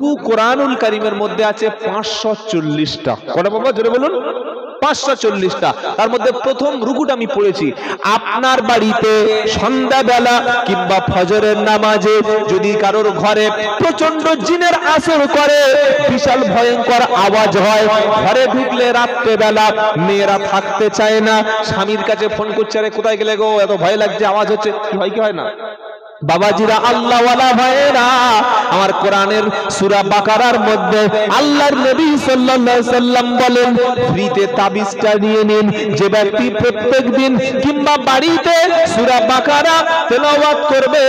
রুকু কোরআনুল কারীমের মধ্যে আছে 540টা। কটা বাবা জোরে বলুন? 540টা। তার মধ্যে প্রথম রুকুটা আমি পড়েছি। আপনার বাড়িতে সন্ধ্যাবেলা কিংবা ফজরের নামাজে যদি কারোর ঘরে প্রচন্ড জিনের আসর করে, বিশাল ভয়ঙ্কর আওয়াজ হয়, ঘরে ঢুকলে রাত্রেবেলা মেয়েরা থাকতে চায় না, স্বামীর কাছে ফোন করছে, আরে কোথায় গেলে গো, এত ভয় লাগছে, আওয়াজ হচ্ছে, কি হয় কি হয় না? বাবাজিরা, আল্লাহওয়ালা ভাইয়েরা, আমার কোরআনের সূরা বাকারার মধ্যে আল্লাহর নবী সাল্লাল্লাহু আলাইহি সাল্লাম বলেন, ফ্রিতে তাবিজটা নিয়ে নিন। যে ব্যক্তি প্রত্যেকদিন কিংবা বাড়িতে সূরা বাকারা তেলাওয়াত করবে,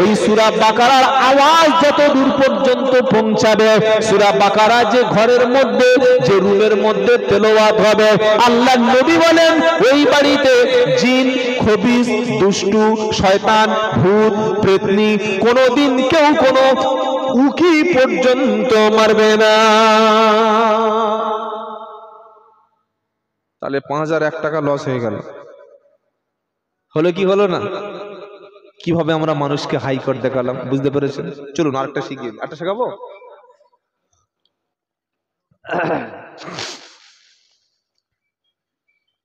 এই সূরা বাকারার আওয়াজ যত দূর পর্যন্ত পৌঁছাবে, সূরা বাকারা যে ঘরের মধ্যে, যে রুমের মধ্যে তেলাওয়াত হবে, আল্লাহর নবী বলেন ওই বাড়িতে জিন, খবিস, দুষ্টু, শয়তান, ভূত, প্রেতনি কোনদিন কেউ কোনো উকি পর্যন্ত মারবে না। তাহলে 5001 টাকা লস হয়ে গেল। হলো কি হলো না? কিভাবে আমরা মানুষকে হাইকোর্ট দেখালাম, বুঝতে পেরেছেন? চলুন আরেকটা শিখিয়ে, আরেকটা শেখাবো।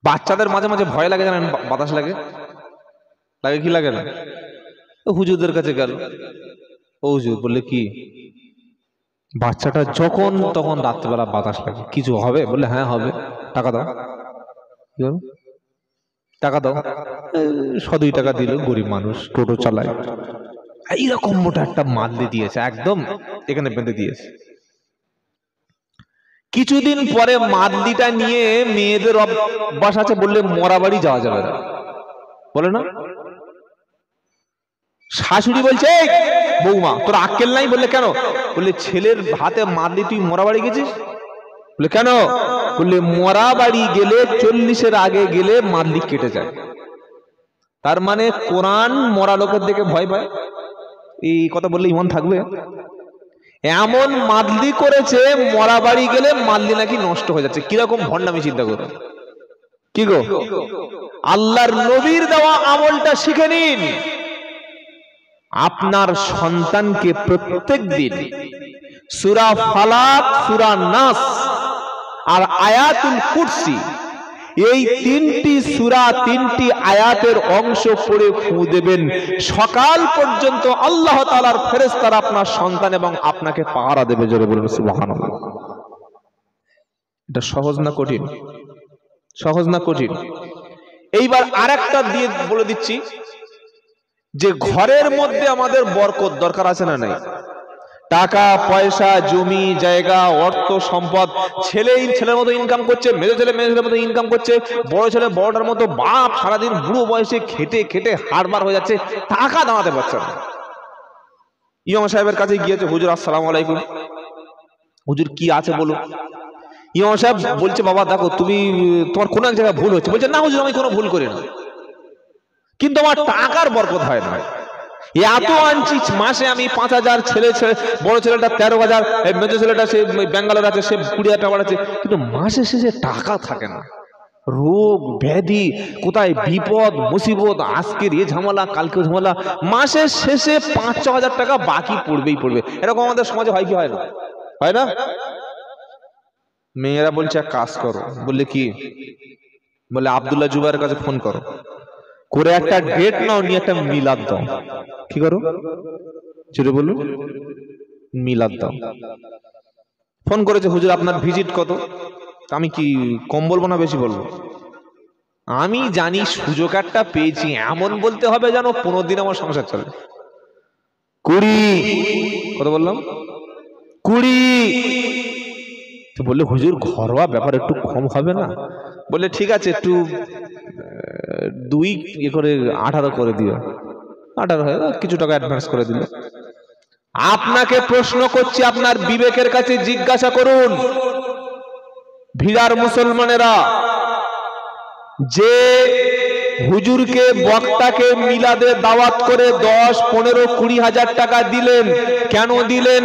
বাচ্চাদের মাঝে মাঝে ভয় লাগে, জানেন? বাতাস লাগে, লাগে কি লাগে না? হুজুরদের কাছে গেল, ও হুজুর, বললে কি বাচ্চাটা যখন তখন রাত্রেবেলা বাতাস লাগে, কিছু হবে? বললে হ্যাঁ হবে। টাকা দাও। টাকা দাও। 100-2 টাকা দিল, গরিব মানুষ, টোটো চালায়, এইরকম মোটা একটা মাদলি দিয়েছে, একদম এখানে বেঁধে দিয়েছে। কিছুদিন পরে মাদলিটা নিয়ে মেয়েদের অভ্যাস আছে, বললে মরা বাড়ি যাওয়া যাবে না, বলে না? শাশুড়ি বলছে, বৌমা তোর আক্কেল নাই? বললে কেন? বললে ছেলের হাতে মারলি, তুই মরা বাড়ি গেছিস? বলে কেন? বললে মরা বাড়ি গেলে 40-এর আগে গেলে মারলি কেটে যায়। তার মানে কোরআন মরা লোকের দিকে ভয় পায়। এই কথা বললে ইমান থাকবে? এমন মাদলি করেছে, মরা বাড়ি গেলে মাদলি নাকি নষ্ট হয়ে যাচ্ছে। কিরকম ভণ্ডামি, চিন্তা করো। কি গো, আল্লাহর নবীর দেওয়া আমলটা শিখে নিন। আপনার সন্তানকে প্রত্যেক দিন সূরা ফালাক, সূরা নাস আর আয়াতুল কুরসি, এই 3টি সূরা, 3টি আয়াতের অংশ পড়ে ফু দেবেন। সকাল পর্যন্ত আল্লাহ তাআলার ফেরেশতারা আপনার সন্তান এবং আপনাকে পাহারা দেবে। জোরে বলুন সুবহানাল্লাহ। এটা সহজ না কঠিন? সহজ না কঠিন? এইবার আরেকটা দিয়ে বলে দিচ্ছি, যে ঘরের মধ্যে আমাদের বরকত দরকার আছে না নাই? টাকা পয়সা, জমি জায়গা, অর্থ সম্পদ, ছেলের মতো ইনকাম করছে, মেজো ছেলে মেজোর মতো ইনকাম করছে, বড় ছেলে বড়টার মতো, বাপ সারাদিন বুড়ো বয়সে খেটে খেটে হাড়বার হয়ে যাচ্ছে, টাকা দাঁড়াতে পারছে না। ইমাম সাহেবের কাছে গিয়েছে, হুজুর আসসালামু আলাইকুম, হুজুর কি আছে বলুন। ইমাম সাহেব বলছে, বাবা দেখো তুমি, তোমার কোন এক জায়গায় ভুল হচ্ছে। বলছে, না হুজুর, আমি কোনো ভুল করি না, কিন্তু আমার টাকার বরকত হয় না। এত আনছি, মাসে আমি 5,000, বড় ছেলেটা 13,000, মেজো ছেলেটা সে ব্যাঙ্গালোর আছে, সে 20,000 টাকা বাড়াচ্ছে, কিন্তু মাসে শেষে টাকা থাকে না। রোগ ব্যাধি, কোথায় বিপদ মুসিবত, আজকের এ ঝামেলা, কালকে ঝামেলা, মাসের শেষে 5-6 হাজার টাকা বাকি পড়বেই পড়বে। এরকম আমাদের সমাজে হয় কি হয় না? হয় না? মেয়েরা বলছে এক কাজ করো। বললে কি? বলে আব্দুল্লাহ জুবাইরের কাছে ফোন করো, করে একটা ডেট নাও, নিয়ে একটা মিলাদ দাও। কি করো? জোরে বলুন। মিলাদ দাও। ফোন করেছে, হুজুর আপনার ভিজিট কত? আমি কি কম বলবো না বেশি বলবো? আমি জানি সুযোগ একটা পেয়েছি, এমন বলতে হবে যেন 15 দিন আমার সংসার চলে। 20। কত বললাম? 20। তো বললে হুজুর ঘরোয়া ব্যাপার, একটু কম হবে না? বললে ঠিক আছে, একটু 2 করে 18 করে দিও। 18 হয়ে কিছু টাকা অ্যাডভান্স করে দিল। আপনাকে প্রশ্ন করছি, আপনার বিবেকের কাছে জিজ্ঞাসা করুন, ভিড়ার মুসলমানেরা, যে হুজুরকে বক্তাকে মিলাদে দাওয়াত করে 10, 15, 20 হাজার টাকা দিলেন। কেন দিলেন?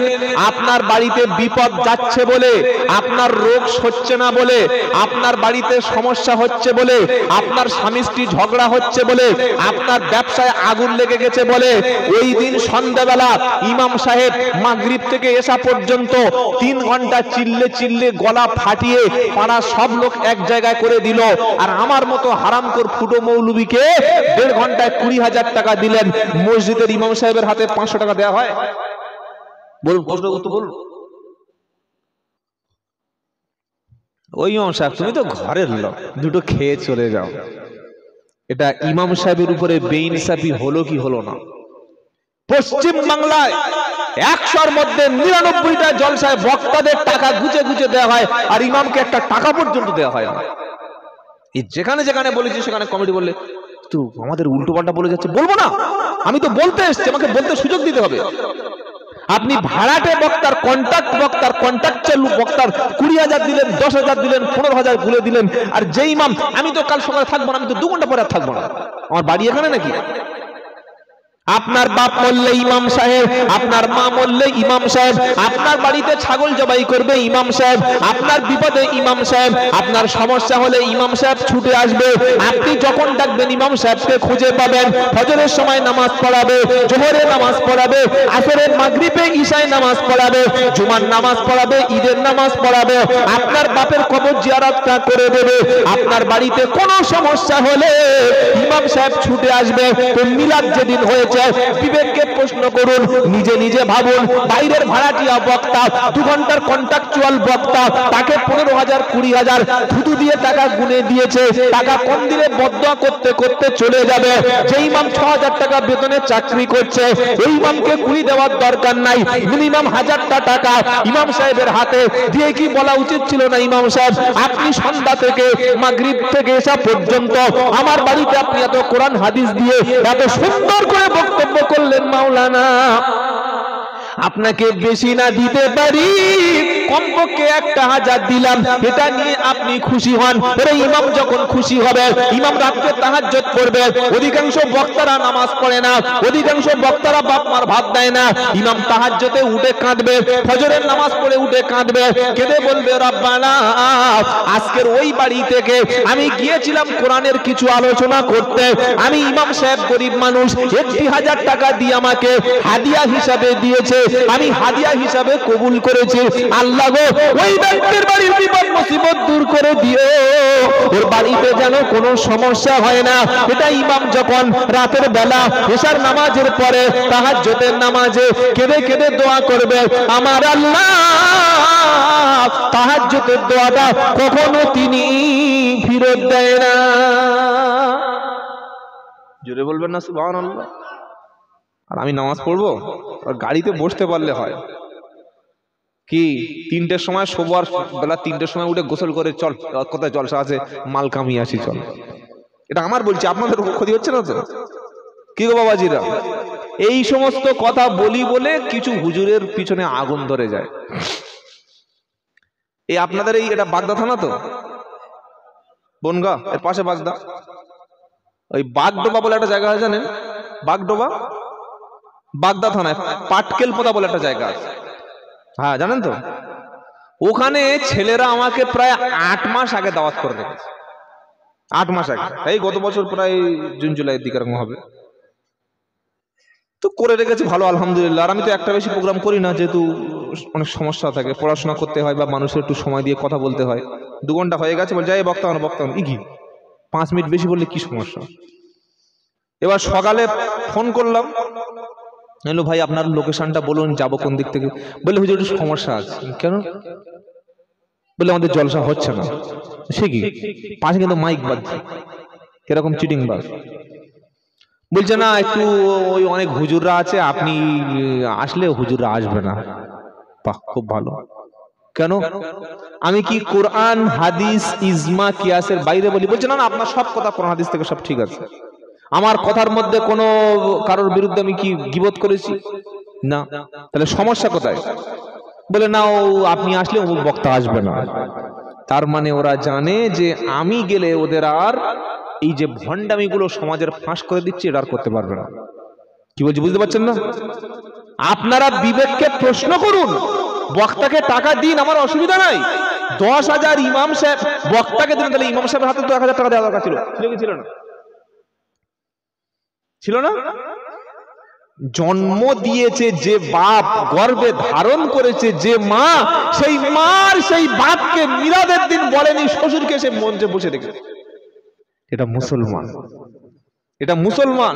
আপনার বাড়িতে বিপদ যাচ্ছে বলে, আপনার রোগ হচ্ছে না বলে, আপনার বাড়িতে সমস্যা হচ্ছে বলে, আপনার স্বামী স্ত্রী ঝগড়া হচ্ছে বলে, আপনার ব্যবসায় আগুন লেগে গেছে বলে ওই দিন সন্ধ্যাবেলা ইমাম সাহেব মাগরিব থেকে এশা পর্যন্ত 3 ঘন্টা চিল্লে চিল্লে গলা ফাটিয়ে পাড়া সব লোক এক জায়গায় করে দিল। আর আমার মতো হারামখোর ফুটো মৌলবীকে 1.5 ঘন্টায় 20 হাজার টাকা দিলেন। মসজিদের ইমাম সাহেবের হাতে 500 টাকা দেওয়া হয়? বলুন, প্রশ্ন করতে বলুন। ওই ইমাম সাহেব, তুমি তো ঘরের লোক, দুটো খেয়ে চলে যাও। এটা ইমাম সাহেবের উপরে বেইনসাফি হলো কি হলো না? পশ্চিম বাংলায় 100-র মধ্যে 99টা জলসায় বক্তাদের টাকা গুছে গুছে দেওয়া হয়, আর ইমামকে একটা টাকা পর্যন্ত দেওয়া হয় না। যেখানে যেখানে বলেছি সেখানে কমিটি বললে তো আমাদের উল্টো পাল্টা বলে যাচ্ছে। বলবো না, আমি তো বলতে এসছি, আমাকে বলতে সুযোগ দিতে হবে। আপনি ভাড়াটে বক্তার, কন্ট্রাক্ট চালু বক্তার 20,000 দিলেন, 10,000 দিলেন, 15,000 গুলে দিলেন। আর যে ইমাম, আমি তো কাল সকালে থাকবো না, আমি তো 2 ঘন্টা পরে আর থাকবো না, আমার বাড়ি এখানে নাকি? আপনার বাপ মরলে ইমাম সাহেব, আপনার মা মরলে ইমাম সাহেব, আপনার বাড়িতে ছাগল জবাই করবে ইমাম সাহেব, আপনার বিপদে ইমাম সাহেব, আপনার সমস্যা হলে ইমাম সাহেব ছুটে আসবে। আপনি যখন ডাকবেন ইমাম সাহেবকে খুঁজে পাবেন। ফজরের সময় নামাজ পড়াবে, জোহরে নামাজ পড়াবে, আসরের মাগরিবে ঈশায় নামাজ পড়াবে, জুমার নামাজ পড়াবে, ঈদের নামাজ পড়াবে। আপনার বাপের কবর জিয়ারতটা করে দেবে। আপনার বাড়িতে কোনো সমস্যা হলে ইমাম সাহেব ছুটে আসবে। তো মিলাদ যেদিন হয়েছে, বিবেককে প্রশ্ন করুন, নিজে নিজে ভাবুন। বাইরের ভাড়াটিয়া বক্তা, 2 ঘন্টার কন্ট্রাকচুয়াল বক্তা, তাকে 15,000, 20,000 থুতু দিয়ে টাকা গুনে দিয়েছে। টাকা কম দিলে বদদোয়া করতে করতে চলে যাবে। যে ইমাম 6,000 টাকা বেতনে চাকরি করছে, এই ইমামকে কুড়ি দেওয়ার দরকার নাই। মিনিমাম 1000টা টাকা ইমাম সাহেবের হাতে দিয়ে কি বলা উচিত ছিল না, ইমাম সাহেব আপনি সন্ধ্যা থেকে মাগরিব থেকে এসা পর্যন্ত আমার বাড়িতে আপনি এত কোরআন হাদিস দিয়ে এত সুন্দর করে বক্তব্য করলেন, মাওলানা আপনাকে বেশি না দিতে পারি, কমপক্ষে 1,000 দিলাম, এটা নিয়ে আপনি খুশি হন। এর ইমাম যখন খুশি হবে, ইমাম রাতে তাহাজ্জুদ পড়বে। অধিকাংশ বক্তারা নামাজ পড়ে না, অধিকাংশ বক্তারা বাপ মার ভাত দেয় না। ইমাম তাহাজ্জুদে উঠে কাঁদবে, ফজরের নামাজ পড়ে উঠে কাঁদবে, কেঁদে বলবে রব্বানা আজকের ওই বাড়ি থেকে আমি গিয়েছিলাম কোরআনের কিছু আলোচনা করতে, আমি ইমাম সাহেব গরিব মানুষ, 1,000 টাকা দিয়ে আমাকে হাদিয়া হিসাবে দিয়েছে, আমি হাদিয়া হিসাবে কবুল করেছি। আল্লাহ গো, ওই ব্যক্তির বাড়ির বিপদ মুসিবত দূর করে দিও, ওর বাড়িতে যেন কোনো সমস্যা হয় না। এটা ইমাম যখন রাতের বেলা এশার নামাজের পরে তাহাজ্জুদের নামাজে কেঁদে কেঁদে দোয়া করবে, আমার আল্লাহ তাহাজ্জুদের দোয়াটা কখনো তিনি ফেরত দেয় না। জোরে বলবেন না সুবহানাল্লাহ। আর আমি নামাজ পড়বো, আর গাড়িতে বসতে পারলে হয় কি 3টের সময় শোবার বেলা 3টের সময় উঠে গোসল করে চল, কোথায় জলসা আছে মাল কামিয়ে আসি চল। এটা আমার বলছি, আপনাদের ক্ষতি হচ্ছে না তো? কি গো বাবাজিরা, এই সমস্ত কথা বলি বলে কিছু হুজুরের পিছনে আগুন ধরে যায়। এই আপনাদের এই এটা বাগদা থানা তো, বনগা এর পাশে বাগদা, ওই বাগডোবা বলে একটা জায়গা আছে জানেন? বাগডোবা বাগদা থানায় পাটকেল পোতা বলে একটা জায়গা আছে, হ্যাঁ জানেন তো? ওখানে ছেলেরা আমাকে প্রায় 8 মাস আগে দাওয়াত করে রেখেছে, 8 মাস আগে, এই গত বছর প্রায় জুন জুলাইয়ের দিকে এরকম হবে, তো করে রেখেছে ভালো আলহামদুলিল্লাহ। আর আমি তো একটা বেশি প্রোগ্রাম করি না, যেহেতু অনেক সমস্যা থাকে, পড়াশোনা করতে হয় বা মানুষের একটু সময় দিয়ে কথা বলতে হয়। 2 ঘন্টা হয়ে গেছে, বল যাই বক্তা কি 5 মিনিট বেশি বললে কি সমস্যা। এবার সকালে ফোন করলাম, হ্যালো ভাই আপনার লোকেশনটা বলুন, যাবো কোন দিক থেকে। বলে হুজুর একটু সমস্যা আছে। কেন? বলে আমাদের জলসা হচ্ছে না। সে কি? পাশে কিন্তু মাইক বাজছে, কিরকম চিটিং বাজ। বলছে না একটু ওই অনেক হুজুররা আছে, আপনি আসলে হুজুররা আসবে না। বাহ, খুব ভালো। কেন? আমি কি কোরআন হাদিস ইজমা কিয়াসের বাইরে বলি? বলছে না না, আপনার সব কথা কোরআন হাদিস থেকে সব ঠিক আছে, আমার কথার মধ্যে কোনো কারোর বিরুদ্ধে আমি কি গীবত করেছি? না। তাহলে সমস্যা কোথায়? বলে না, ও আপনি আসলে বক্তা আসবে না। তার মানে ওরা জানে যে আমি গেলে ওদের আর এই যে ভণ্ডামিগুলো সমাজের ফাঁস করে দিচ্ছে, এটা আর করতে পারবে না। কি বলছি বুঝতে পারছেন না? আপনারা বিবেককে প্রশ্ন করুন। বক্তাকে টাকা দিন, আমার অসুবিধা নাই। 10,000 ইমাম সাহেব বক্তাকে দিন, তাহলে ইমাম সাহেবের হাতে তো 1,000 টাকা দেওয়া দরকার ছিল। ছিল কি ছিল না? ছিল না? জন্ম দিয়েছে যে বাপ, গর্ভে ধারণ করেছে যে মা, সেই মার সেই বাপকে মিলাদের দিন বলেনি, শ্বশুরকে সে মঞ্চে বসে রেখেছে। এটা মুসলমান, এটা মুসলমান।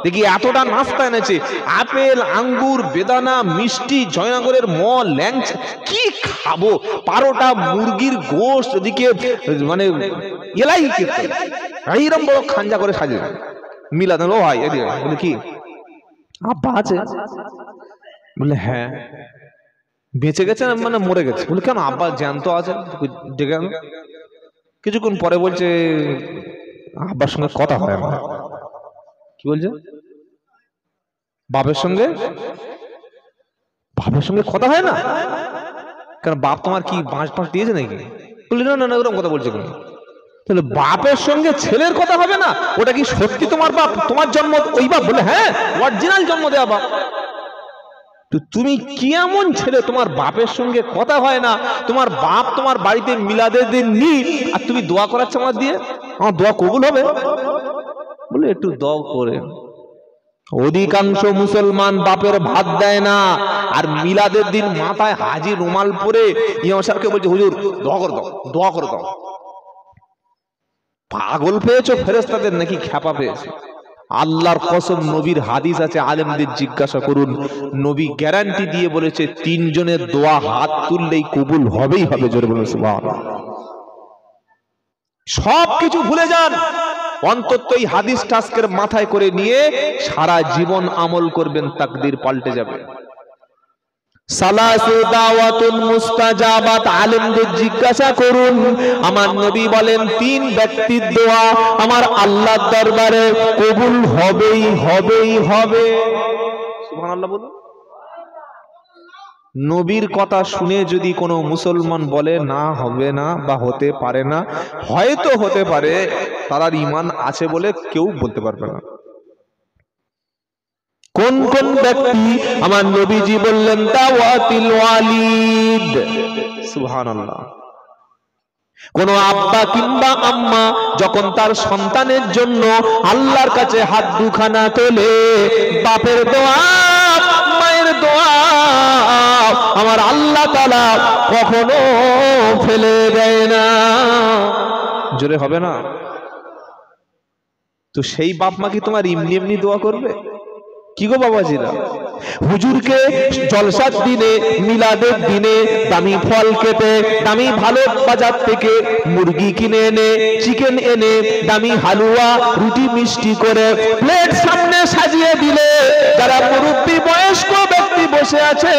দেখি এতটা নাস্তা এনেছে, আপেল, আঙ্গুর, বেদানা, মিষ্টি, জয়নগরের মল, ল্যাংচা, কি খাবো, পারোটা, মুরগির গোশত, ওদিকে মানে এলাই এইরকম বড় খাঞ্জা করে সাজিয়ে মিলাদ। ও ভাই এদিকে বলে কি আব্বা আছে? বলে হ্যাঁ। বেঁচে গেছে মানে মরে গেছে? বলে কেন, আব্বা জ্যান্ত আছে। ডেকে আনো। কিছুক্ষণ পরে বলছে আব্বার সঙ্গে কথা হয় আমার। কি বলছে? বাপের সঙ্গে কথা হয় না? কেন, বাপ তোমার কি বাঁশ বাঁশ দিয়েছে নাকি? বললি না না, ওরকম কথা বলছে কেন? তাহলে বাপের সঙ্গে ছেলের কথা হবে না? ওটা কি সত্যি তোমার বাপ, তোমার জন্ম ওই বাপ? বলে হ্যাঁ, অরিজিনাল জন্ম দেওয়া বাপ। তো তুমি কি এমন ছেলে, তোমার বাপের সঙ্গে কথা হয় না? তোমার বাপ তোমার বাড়িতে মিলাদের দিন নি, আর তুমি দোয়া করাচ্ছ আমার দিয়ে, আমার দোয়া কবুল হবে? বলে একটু দোয়া করে। অধিকাংশ মুসলমান বাপের ভাত দেয় না, আর মিলাদের দিন মাথায় হাজি রুমাল পরে ইমাম সাহেবকে বলছে হুজুর দোয়া করে দাও, দোয়া করে দাও। পাগল পেয়েছো ফেরেশতাদের নাকি খ্যাপা পেয়েছে? আল্লাহর কসম, নবীর হাদিস আছে, আলেমদের জিজ্ঞাসা করুন, নবী গ্যারান্টি দিয়ে বলেছে 3 জনের দোয়া হাত তুললেই কবুল হবেই হবে। জোরে বলুন সুবহানাল্লাহ। সব কিছু ভুলে যান, অন্তত এই হাদিস টাস্কের মাথায় করে নিয়ে সারা জীবন আমল করবেন, তাকদীর পাল্টে যাবে। সালাসু দাওয়াতুন মুস্তাজাবাত, আলেমদের জিজ্ঞাসা করুন, আমার নবী বলেন 3 ব্যক্তির দোয়া আমার আল্লাহর দরবারে কবুল হবেই হবে। সুবহানাল্লাহ বলুন। নবীর কথা শুনে যদি কোনো মুসলমান বলে না হবে না বা হতে পারে না, হয়তো হতে পারে, তার ঈমান আছে বলে কেউ বলতে পারবে না। কোন কোন ব্যক্তি আমার নবীজি বললেন দাওয়াতিল ওয়ালিদ। সুবহানাল্লাহ। কোন আব্বা কিংবা আম্মা যখন তার সন্তানের জন্য আল্লাহর কাছে হাত দুখানা তোলে, বাপের দোয়া, মায়ের দোয়া আমার আল্লাহ তাআলা কখনো ফেলে দেয় না। জোরে হবে না? তো সেই বাপ মা কি তোমার এমনি এমনি দোয়া করবে? কি গো বাবাজিরা, হুজুরকে জলসার দিনে, মিলাদের দিনে দামি ফল কেটে, দামি ভালো বাজার থেকে মুরগি কিনে এনে, চিকেন এনে, দামি হালুয়া, রুটি, মিষ্টি করে প্লেট সামনে সাজিয়ে দিলে, যারা মুরব্বী বয়স্ক ব্যক্তি বসে আছে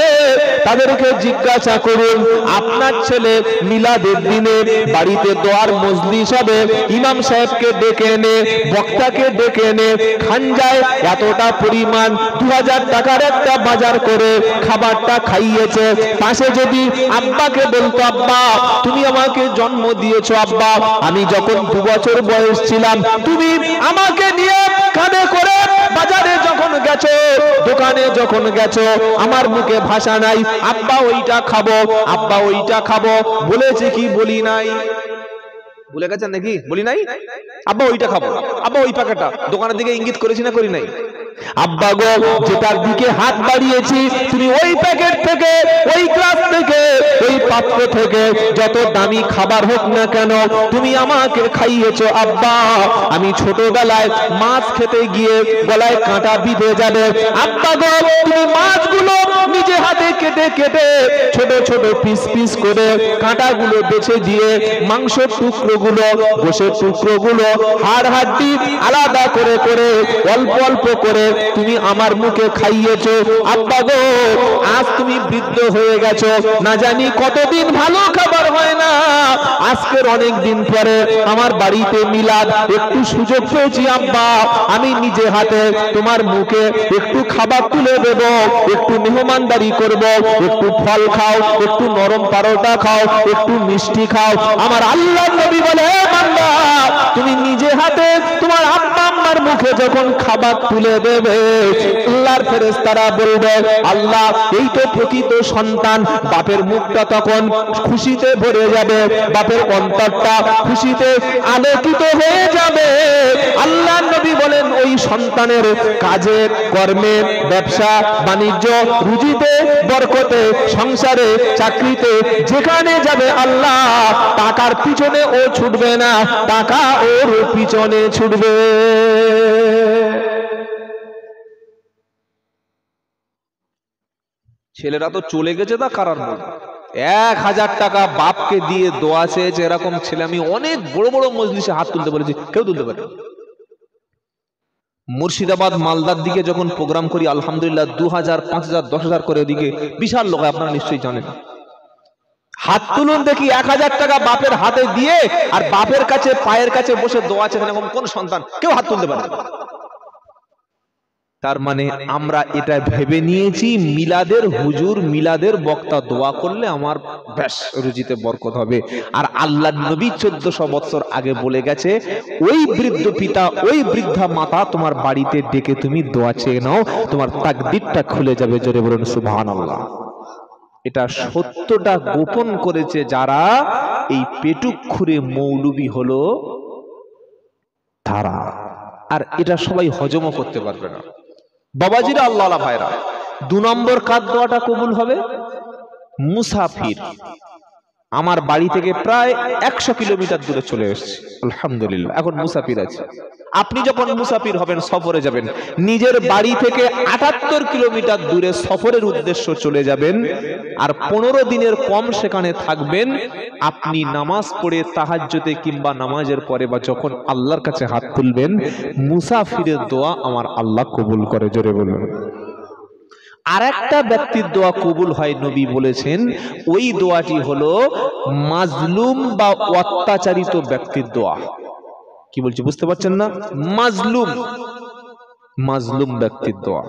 তাদেরকে জিজ্ঞাসা করুন, আপনার ছেলে মিলাদের দিনে বাড়িতে দোয়ার মজলিস হবে, ইমাম সাহেবকে ডেকে এনে, বক্তাকে ডেকে এনে খানজায় এতটা পরিমাণ 2000 টাকার একটা বাজার করে খাবারটা খাইয়েছে, পাশে যদি আব্বাকে বলতো আব্বা তুমি আমাকে জন্ম দিয়েছো, আব্বা আমি যখন 2 বছর বয়স ছিলাম তুমি আমাকে নিয়ে কাঁধে করে বাজারে যখন গেছো, দোকানে যখন গেছো, আমার মুখে ভাষা নাই, আব্বা ওইটা খাবো, আব্বা ওইটা খাবো বলেছে কি বলি নাই? ভুলে গেছেন নাকি? বলি নাই? আব্বা ওইটা খাবো, আব্বা ওই প্যাকেটটা, দোকানের দিকে ইঙ্গিত করেছি না করি নাই? আব্বা গো যেটার দিকে হাত বাড়িয়েছি তুমি ওই প্যাকেট থেকে, ওই গ্লাস থেকে, ওই পাত্র থেকে যত দামি খাবার হোক না কেন তুমি আমাকে খাইয়েছো আব্বা। আমি ছোটবেলায় মাছ খেতে গিয়ে গলায় কাঁটা বিঁধে যাবে, আব্বা গো তুমি মাছগুলো নিজে হাতে কেটে কেটে ছোট ছোট পিস পিস করে কাঁটাগুলো বেছে দিয়ে মাংসের টুকরোগুলো, গোশের টুকরোগুলো, হাড় হাড্ডি আলাদা করে করে অল্প অল্প করে তুমি আমার মুখে খাইয়েছো আব্বা গো। আজ তুমি বৃদ্ধ হয়ে গেছো, না জানি কতদিন ভালো খাবার হয় না, আজকের অনেক দিন পরে আমার বাড়িতে মিলাদ, একটু সুযোগ পেয়েছি আব্বা, আমি নিজে হাতে তোমার মুখে একটু খাবার তুলে দেব, একটু মেহমান মেহমানদারি করব, একটু ফল খাও, একটু নরম পারোটা খাও, একটু মিষ্টি খাও। আমার আল্লাহর নবী বলে, হে বান্দা, তুমি নিজে হাতে তোমার আব্বা আম্মার মুখে যখন খাবার তুলে দেবে, আল্লাহর ফেরেশতারা বলবে, আল্লাহ এই তো প্রকৃত সন্তান। বাপের মুখটা তখন খুশিতে ভরে যাবে, বাপের অন্তরটা খুশিতে আলোকিত হয়ে যাবে। আল্লাহর নবী বলেন, ওই সন্তানের কাজে কর্মে, ব্যবসা বাণিজ্য, রুজিতে, বরকতে, সংসারে, চাকরিতে যেখানে যাবে, আল্লাহ টাকার পিছনে ও ছুটবে না, টাকা ওর পিছনে ছুটবে। ছেলেরা তো চলে গেছে, তা কারার মধ্যে 1000 টাকা বাপকে দিয়ে দোয়া চেয়েছে, এরকম ছেলে আমি অনেক বড় বড় মজলিসে হাত তুলতে বলেছি, কেউ তুলতে পারে। মুর্শিদাবাদ মালদার দিকে যখন প্রোগ্রাম করি, আলহামদুলিল্লাহ 2000, 5000, 10000 করে দিকে বিশাল লোক, আপনারা নিশ্চয়ই জানেন। হাত তুলুন দেখি, 1000 টাকা বাপের হাতে দিয়ে আর বাপের কাছে পায়ের কাছে বসে দোয়া চেয়েছেন এরকম কোন সন্তান? কেউ হাত তুলতে পারে। তার মানে আমরা এটা ভেবে নিয়েছি, মিলাদের হুজুর, মিলাদের বক্তা দোয়া করলে আমার ব্যাস রুজিতে বরকত হবে। আর আল্লাহর নবী 1400 বছর আগে বলে গেছে, ওই বৃদ্ধ পিতা, ওই বৃদ্ধা মাতা তোমার বাড়িতে ডেকে তুমি দোয়া চেয়ে নাও, তোমার তাকদীরটা খুলে যাবে। জোরে বলুন সুবহানাল্লাহ। এটা সত্যটা গোপন করেছে যারা, এই পেটুক খুঁড়ে মৌলবি হলো তারা। আর এটা সবাই হজমও করতে পারবে না। বাবাজিরা, আল্লাহ ভাইরা, 2 নম্বর কার দোয়াটা কবুল হবে? মুসাফির। আমার বাড়ি থেকে প্রায় 100 কিলোমিটার দূরে চলে এসেছি, আলহামদুলিল্লাহ, এখন মুসাফির আছে। আপনি যখন মুসাফির হবেন, সফরে যাবেন, নিজের বাড়ি থেকে 78 কিলোমিটার দূরে সফরের উদ্দেশ্য চলে যাবেন, আর 15 দিনের কম সেখানে থাকবেন। আপনি নামাজ পড়ে তাহাজ্জুদে কিংবা নামাজের পরে বা যখন আল্লাহর কাছে হাত তুলবেন, মুসাফিরের দোয়া আমার আল্লাহ কবুল করে। জোরে বলুন। আর একটা ব্যক্তির দোয়া কবুল হয়, নবী বলেছেন, ওই দোয়াটি হলো মাজলুম বা অত্যাচারিত ব্যক্তির দোয়া। কি বলছি বুঝতে পারছেন না? মাজলুম, মাজলুম ব্যক্তির দোয়া।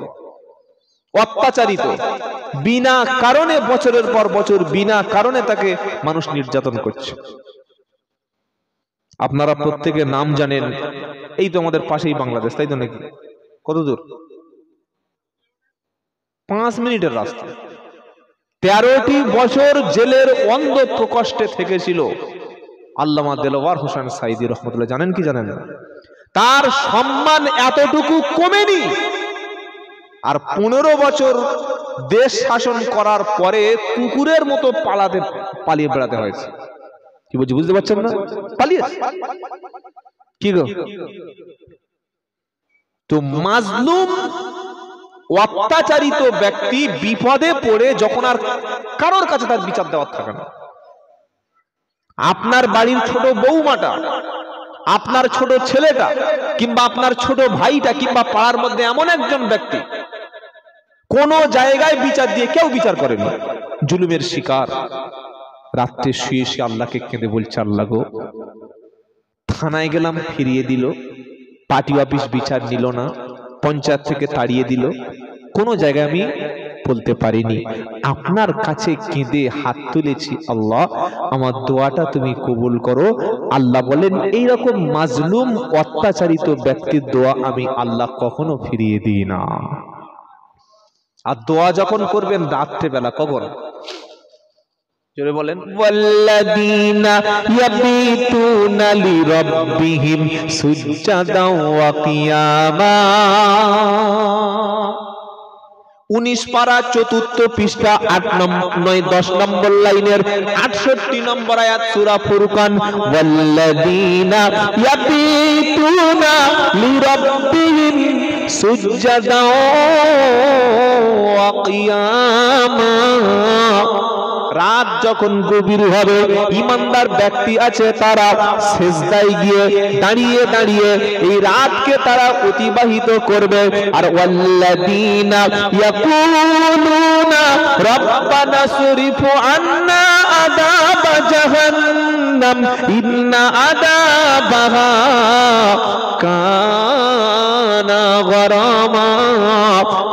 অত্যাচারিত, বিনা কারণে বছরের পর বছর বিনা কারণে তাকে মানুষ নির্যাতন করছে। আপনারা প্রত্যেকে নাম জানেন, এই তো আমাদের পাশেই বাংলাদেশ, তাই তো নাকি? কত দূর? 5 মিনিটের রাস্তা। 13টি বছর জেলের অন্ধ প্রকোষ্ঠে থেকেছিল আল্লামা দেলোয়ার হোসেন সাইদি রহমতুল্লাহ। জানেন কি জানেন না? তার সম্মান এতটুকু কমেনি। আর 15 বছর দেশ শাসন করার পরে কুকুরের মতো পালিয়ে বেড়াতে হয়েছে। কি বলছি বুঝতে পারছেন না? পালিয়ে কি গো? তো মাজলুম, অত্যাচারিত ব্যক্তি বিপদে পড়ে যখন আর কারোর কাছে তার বিচার দেওয়ার থাকে না, আপনার বাড়ির ছোট বৌমাটা, আপনার ছোট ছেলেটা, কিংবা আপনার ছোট ভাইটা, কিংবা পাড়ার মধ্যে এমন একজন ব্যক্তি কোন জায়গায় বিচার দিয়ে কেউ বিচার করেনি, জুলুমের শিকার, রাত্রে শুয়ে শুয়ে আল্লাহকে কেঁদে বলছে, আল্লাহ গো, থানায় গেলাম ফিরিয়ে দিল, পার্টি অফিস বিচার নিল না, পঞ্চায়েত থেকে তাড়িয়ে দিল, কোন জায়গায় আমি বলতে পারিনি, আপনার কাছে কেঁদে হাত তুলেছি, আল্লাহ আমার দোয়াটা তুমি কবুল করো। আল্লাহ বলেন, এইরকম মাজলুম অত্যাচারিত ব্যক্তির দোয়া আমি আল্লাহ কখনো ফিরিয়ে দিই না। আর দোয়া যখন করবেন রাত্রেবেলা, কখন? জোরে বলেন। ওয়াল্লাযীনা ইয়াবিতুনা লিরাব্বিহিম সুজদাও ওয়া কিয়ামা। 19 পারা 4th পৃষ্ঠা 8-9-10 নম্বর লাইনের 68 নম্বর আয়াত সূরা ফুরকান। ওয়াল্লাযীনা ইয়াবিতুনা লিরাব্বিহিম সুজদাও ওয়া কিয়ামা। রাত যখন গভীর হবে, ঈমানদার ব্যক্তি আছে তারা সিজদায় গিয়ে দাঁড়িয়ে দাঁড়িয়ে এই রাতকে তারা অতিবাহিত করবে। আর ওয়াল্লাযীনা ইয়াকুলুনা রাব্বানা সরিফ আন্না আযাব জাহান্নাম ইন্না আযাবাহা কানা গরামা।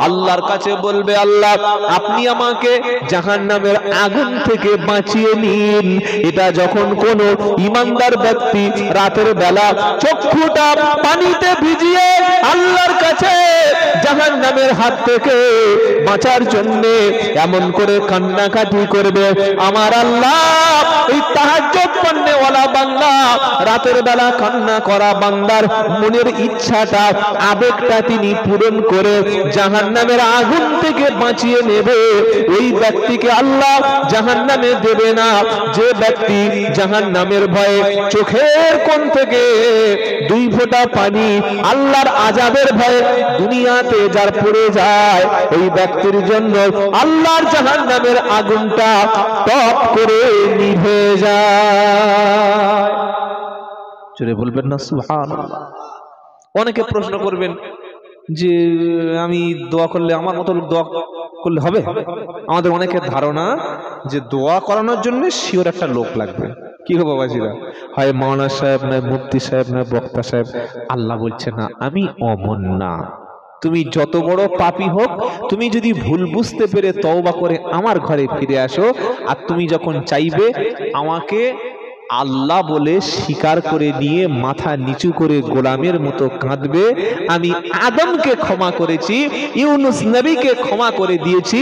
আল্লাহ আল্লাহর কাছে বলবে, আল্লাহ আপনি আমাকে জাহান্নামের আগুন থেকে বাঁচিয়ে নিন। এটা যখন কোন ঈমানদার ব্যক্তি রাতের বেলা চক্ষুটা পানিতে ভিজিয়ে আল্লাহর কাছে জাহান্নামের হাত থেকে বাঁচার জন্য এমন করে কান্নাকাটি করবে, আমার আল্লাহ এই তাহাজ্জুদ পড়নেওয়ালা বান্দা, রাতের বেলা কান্না করা বান্দার মনের ইচ্ছাটা, আবেগটা তিনি পূরণ করে জাহান্নামের আগুন থেকে বাঁচিয়ে নেবে। ওই ব্যক্তিকে আল্লাহ জাহান্নামে দেবে না। যে ব্যক্তি জাহান্নামের ভয়ে চোখের কোণ থেকে 2 ফোঁটা পানি আল্লাহর আযাবের ভয়ে দুনিয়াতে যার পড়ে যায়, ওই ব্যক্তির জন্য আল্লাহর জাহান্নামের আগুনটা টপ করে নিভে যায়। জোরে বলবেন না সুবহানাল্লাহ। অনেকে প্রশ্ন করবেন যে আমি দোয়া করলে, আমার মতো দোয়া করলে হবে? আমাদের অনেকের ধারণা যে দোয়া করানোর জন্য শিওর একটা লোক লাগবে। কি গো বাবাজিরা, হয় মাওলানা সাহেব, নয় মুফতি সাহেব, নয় বক্তা সাহেব। আল্লাহ বলছে না, আমি অমন না। তুমি যত বড় পাপী হোক, তুমি যদি ভুল বুঝতে পেরে তওবা করে আমার ঘরে ফিরে আসো, আর তুমি যখন চাইবে আমাকে আল্লাহ বলে স্বীকার করে নিয়ে মাথা নিচু করে গোলামের মতো কাঁদবে, আমি আদমকে ক্ষমা করেছি, ইউনুস নবীকে ক্ষমা করে দিয়েছি,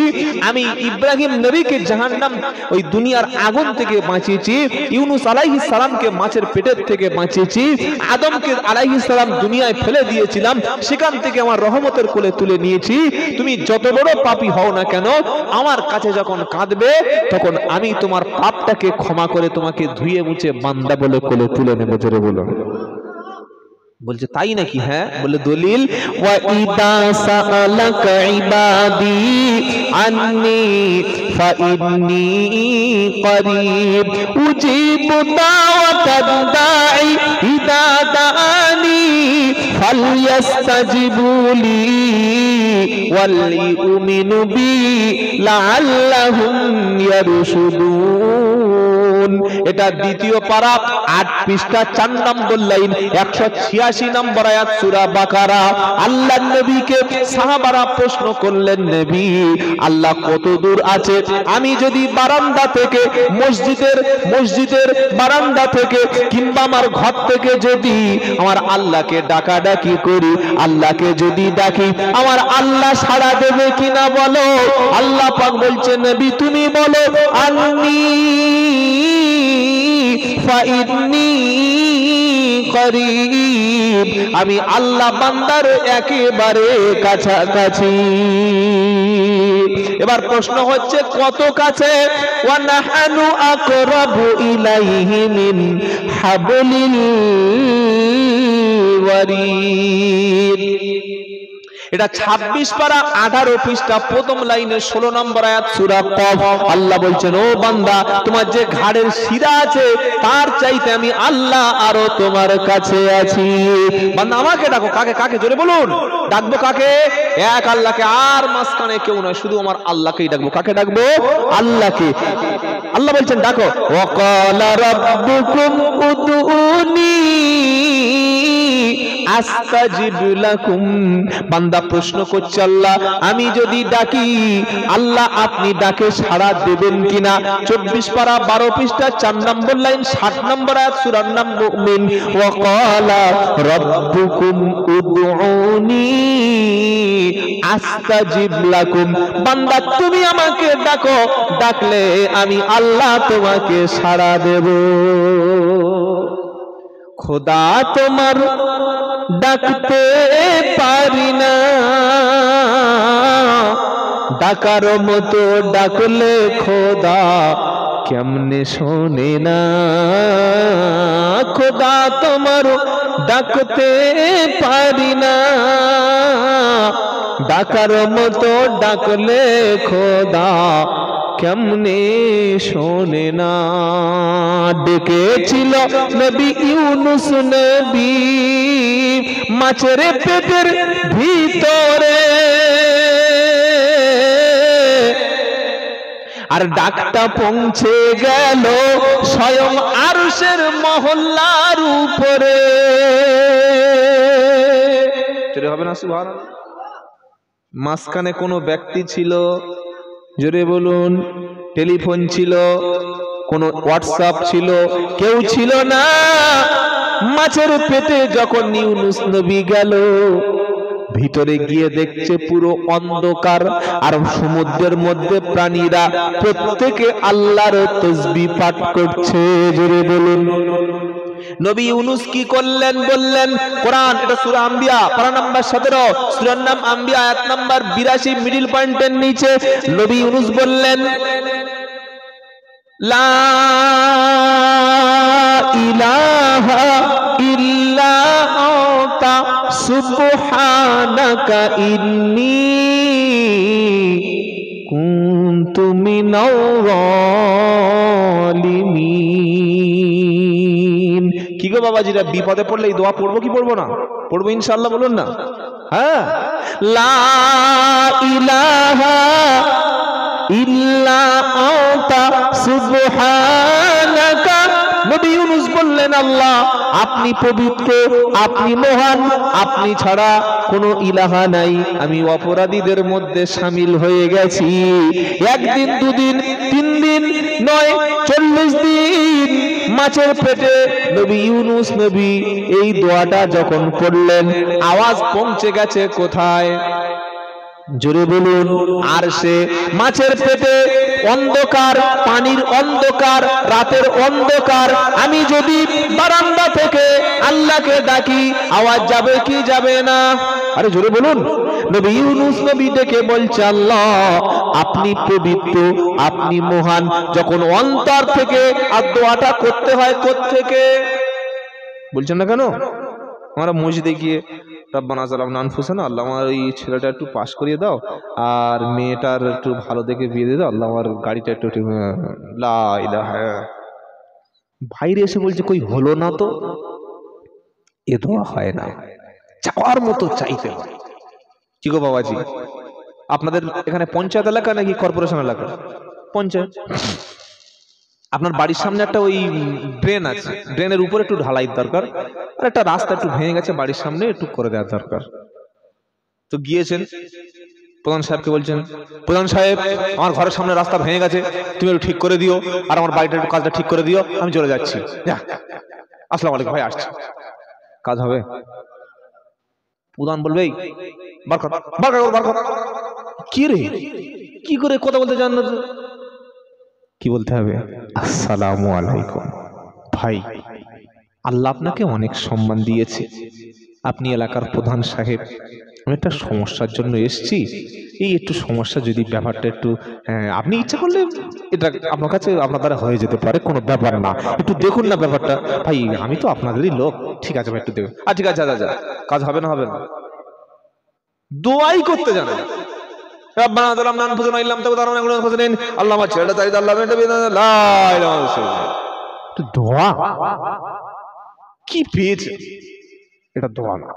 আমি ইব্রাহিম নবীকে জাহান্নাম ওই দুনিয়ার আগুন থেকে বাঁচিয়েছি, ইউনুস আলাইহিস সালামকে মাছের পেটের থেকে বাঁচিয়েছি, আদমকে আলাইহিস সালাম দুনিয়ায় ফেলে দিয়েছিলাম, সেখান থেকে আমার রহমতের কোলে তুলে নিয়েছি। তুমি যত বড় পাপী হও না কেন, আমার কাছে যখন কাঁদবে তখন আমি তোমার পাপটাকে ক্ষমা করে তোমাকে ধুয়ে মুছে বান্দা বলে কোলে তুলে নেব। জোরে বলো। বলছে তাই নাকি? হ্যাঁ। বলে দলিল, ওয়া ইদা সাআলাকা ইবাদি আন্নী ফাইন্নী করিব উজিবু দাওয়াতাদ দাঈ ইদা দাআনি ফালইস্তাজিবুলি ওয়াল ইউমিনু বি লাআল্লাহুম ইয়ারশুদুন। এটা দ্বিতীয় পারা 8 পৃষ্ঠা 4 নম্বর লাইন 186 নম্বর আয়াত সূরা বাকারা। আল্লাহর নবীকে সাহাবারা প্রশ্ন করলেন, নবী আল্লাহ কত দূর আছে? আমি যদি বারান্দা থেকে মসজিদের বারান্দা থেকে কিংবা আমার ঘর থেকে যদি আমার আল্লাহকে ডাকাডাকি করি, আল্লাহকে যদি ডাকি, আমার আল্লাহ সাড়া দেবে কিনা বলো? আল্লাহ পাক বলছেন, নবী তুমি বলো, আন্নী ফাইন্নী করিব, আমি আল্লাহ বান্দার একেবারে কাছাকাছি। এবার প্রশ্ন হচ্ছে কত কাছে? ওয়া নাহানু আকরাবু ইলাইহি মিন হাবলিল ওয়ারিদ। এটা 26 পারা 18 পৃষ্ঠা প্রথম লাইনের 16 নম্বর আয়াত সূরা কফ। আল্লাহ বলছেন, ও বান্দা তোমার যে ঘাড়ের শিরা আছে তার চাইতে আমি আল্লাহ আরো তোমার কাছে আছি। বান্দা আমাকে ডাকো। কাকে? কাকে? জোরে বলুন। ডাকবো কাকে? এক আল্লাহকে, আর মাঝখানে কেউ নয়, শুধু আমার আল্লাহকেই ডাকবো। কাকে ডাকবো? আল্লাহকে। আল্লাহ বলছেন ডাকো। ওয়া ক্বালা রাব্বুকুম উদউনি আস্তাজিব লাকুম। বান্দা প্রশ্ন করছে, আল্লাহ আমি যদি ডাকি, আল্লাহ আপনি ডাকে সাড়া দেবেন কিনা? 24 পারা 12 পৃষ্ঠা 4 নম্বর লাইন 60 নম্বর আয়াত সূরা মুমিন। ওয়া ক্বালা রাব্বুকুম উদউনি আস্তাজিব লাকুম। বান্দা তুমি আমাকে ডাকো, ডাকলে আমি আল্লাহ তোমাকে সাড়া দেব। খোদা তোমার ডাকতে পারি না, ডাকার মতো ডাকলে খোদা কেমনে শোনে না। খোদা তোমার ডাকতে পারি না, ডাকার মতো ডাকলে খোদা কেমনে শোনে না। ডেকেছিল নবী ইউনুস নবী মাছের পেটের ভিতরে, আর ডাকটা পৌঁছে গেল স্বয়ং আরশের মহল্লার উপরে। হবে না সুবহানাল্লাহ? মাঝখানে কোনো ব্যক্তি ছিল? জোরে বলুন। টেলিফোন ছিল? কোনো হোয়াটসঅ্যাপ ছিল? কেউ ছিল না। মাছের পেটে যখন ইউনূস নবী গেল, ভিতরে গিয়ে দেখছে পুরো অন্ধকার, আর সমুদ্রের মধ্যে প্রাণীরা প্রত্যেকে আল্লাহর তাসবিহ পাঠ করছে। জোরে বলুন। নবী ইউনূস কি করলেন? বললেন, কোরআন, এটা সূরা আম্বিয়া পারা নাম্বার 17, সূরার নাম আম্বিয়া, আয়াত নাম্বার 82, মিডল পয়েন্টের নিচে নবী ইউনূস বললেন, লা ইলাহা ইল্লা আনতা সুবহানাকা ইন্নী কুনতু মিনাল যালিমিন। কি গো বাবাজিরা, বিপদে পড়লে এই দোয়া পড়বো কি পড়বো না? পড়বো ইনশাআল্লাহ, বলুন না। হ্যাঁ, লা ইলাহা ইল্লা আনতা সুবহানাকা। নবী ইউনূস বললেন, আল্লাহ আপনি পবিত্র, আপনি মহান, আপনি ছাড়া কোনো ইলাহা নাই, আমি অপরাধীদের মধ্যে শামিল হয়ে গেছি। একদিন, দুদিন, 3 দিন নয়, 40 দিন মাছের পেটে নবী ইউনূস নবী এই দোয়াটা যখন পড়লেন, আওয়াজ পৌঁছে গেছে কোথায়? জোরে বলুন। আর সে মাছের পেটে অন্ধকার, পানির অন্ধকার, রাতের অন্ধকার। আমি যদি বারান্দা থেকে আল্লাহকে ডাকি, আওয়াজ যাবে কি যাবে না? আরে জোরে বলুন। নবী ইউনূস নবী ডেকে বলছে, আল্লাহ আপনি পবিত্র, আপনি মহান। যখন অন্তর থেকে আর দোয়াটা করতে হয় কোত্থেকে? বলছেন না কেন? আমরা মসজিদে গিয়ে রব্বানা যালামনা আনফুসানা, আল্লাহ আমার এই ছেলেটা একটু পাস করিয়ে দাও, আর মেয়েটার একটু ভালো দেখে বিয়ে দিয়ে দাও, আল্লাহ আমার গাড়িটা একটু লা ইলাহা। বাইরে এসে বলছে, কই হলো না তো। এ দোয়া হয় না, চাওয়ার মতো চাইতে হয়। কি গো বাবাজি, আপনাদের এখানে পঞ্চায়েত এলাকা নাকি কর্পোরেশন এলাকা? পঞ্চায়েত। আপনার বাড়ির সামনে একটা ওই ড্রেন আছে, ড্রেনের উপরে একটু ঢালাই দরকার, আর একটা রাস্তা একটু ভেঙে গেছে বাড়ির সামনে, একটু করে দেওয়া দরকার। তো গিয়েছেন প্রধান সাহেবকে, বলছেন, প্রধান সাহেব আমার ঘরের সামনে রাস্তা ভেঙে গেছে, তুমি একটু ঠিক করে দিও, আর আমার বাড়িটা একটু কাজটা ঠিক করে দিও, আমি চলে যাচ্ছি। আসসালামু আলাইকুম ভাই, আসছি। কাজ হবে? প্রধান বলবে, বার কর, বার কর, বার কর। কি রে, কি করে কথা বলতে জান না? কি বলতে হবে? আসসালামু আলাইকুম ভাই, আল্লাহ আপনাকে অনেক সম্মান দিয়েছে, আপনি এলাকার প্রধান সাহেব, আমি একটা সমস্যার জন্য এসেছি, এই একটু সমস্যা, যদি ব্যাপারটা একটু আপনি ইচ্ছা করলে এটা আপনার কাছে আপনার দ্বারা হয়ে যেতে পারে, কোনো ব্যাপার না, একটু দেখুন না ব্যাপারটা। ভাই আমি তো আপনাদেরই লোক, ঠিক আছে ভাই একটু দেখুন। ঠিক আছে, যা, কাজ হবে না, হবে না। দোয়াই করতে জানে না। রব্বানা যালামনা আনফুসানা ইল্লাম তাগফির লানা ওয়া তারহামনা আল্লাহ আমার ছেলেটা চাই, আল্লাহ লা ইলাহা ইল্লাল্লাহ। দোয়া কি পেয়েছে? এটা দোয়া না।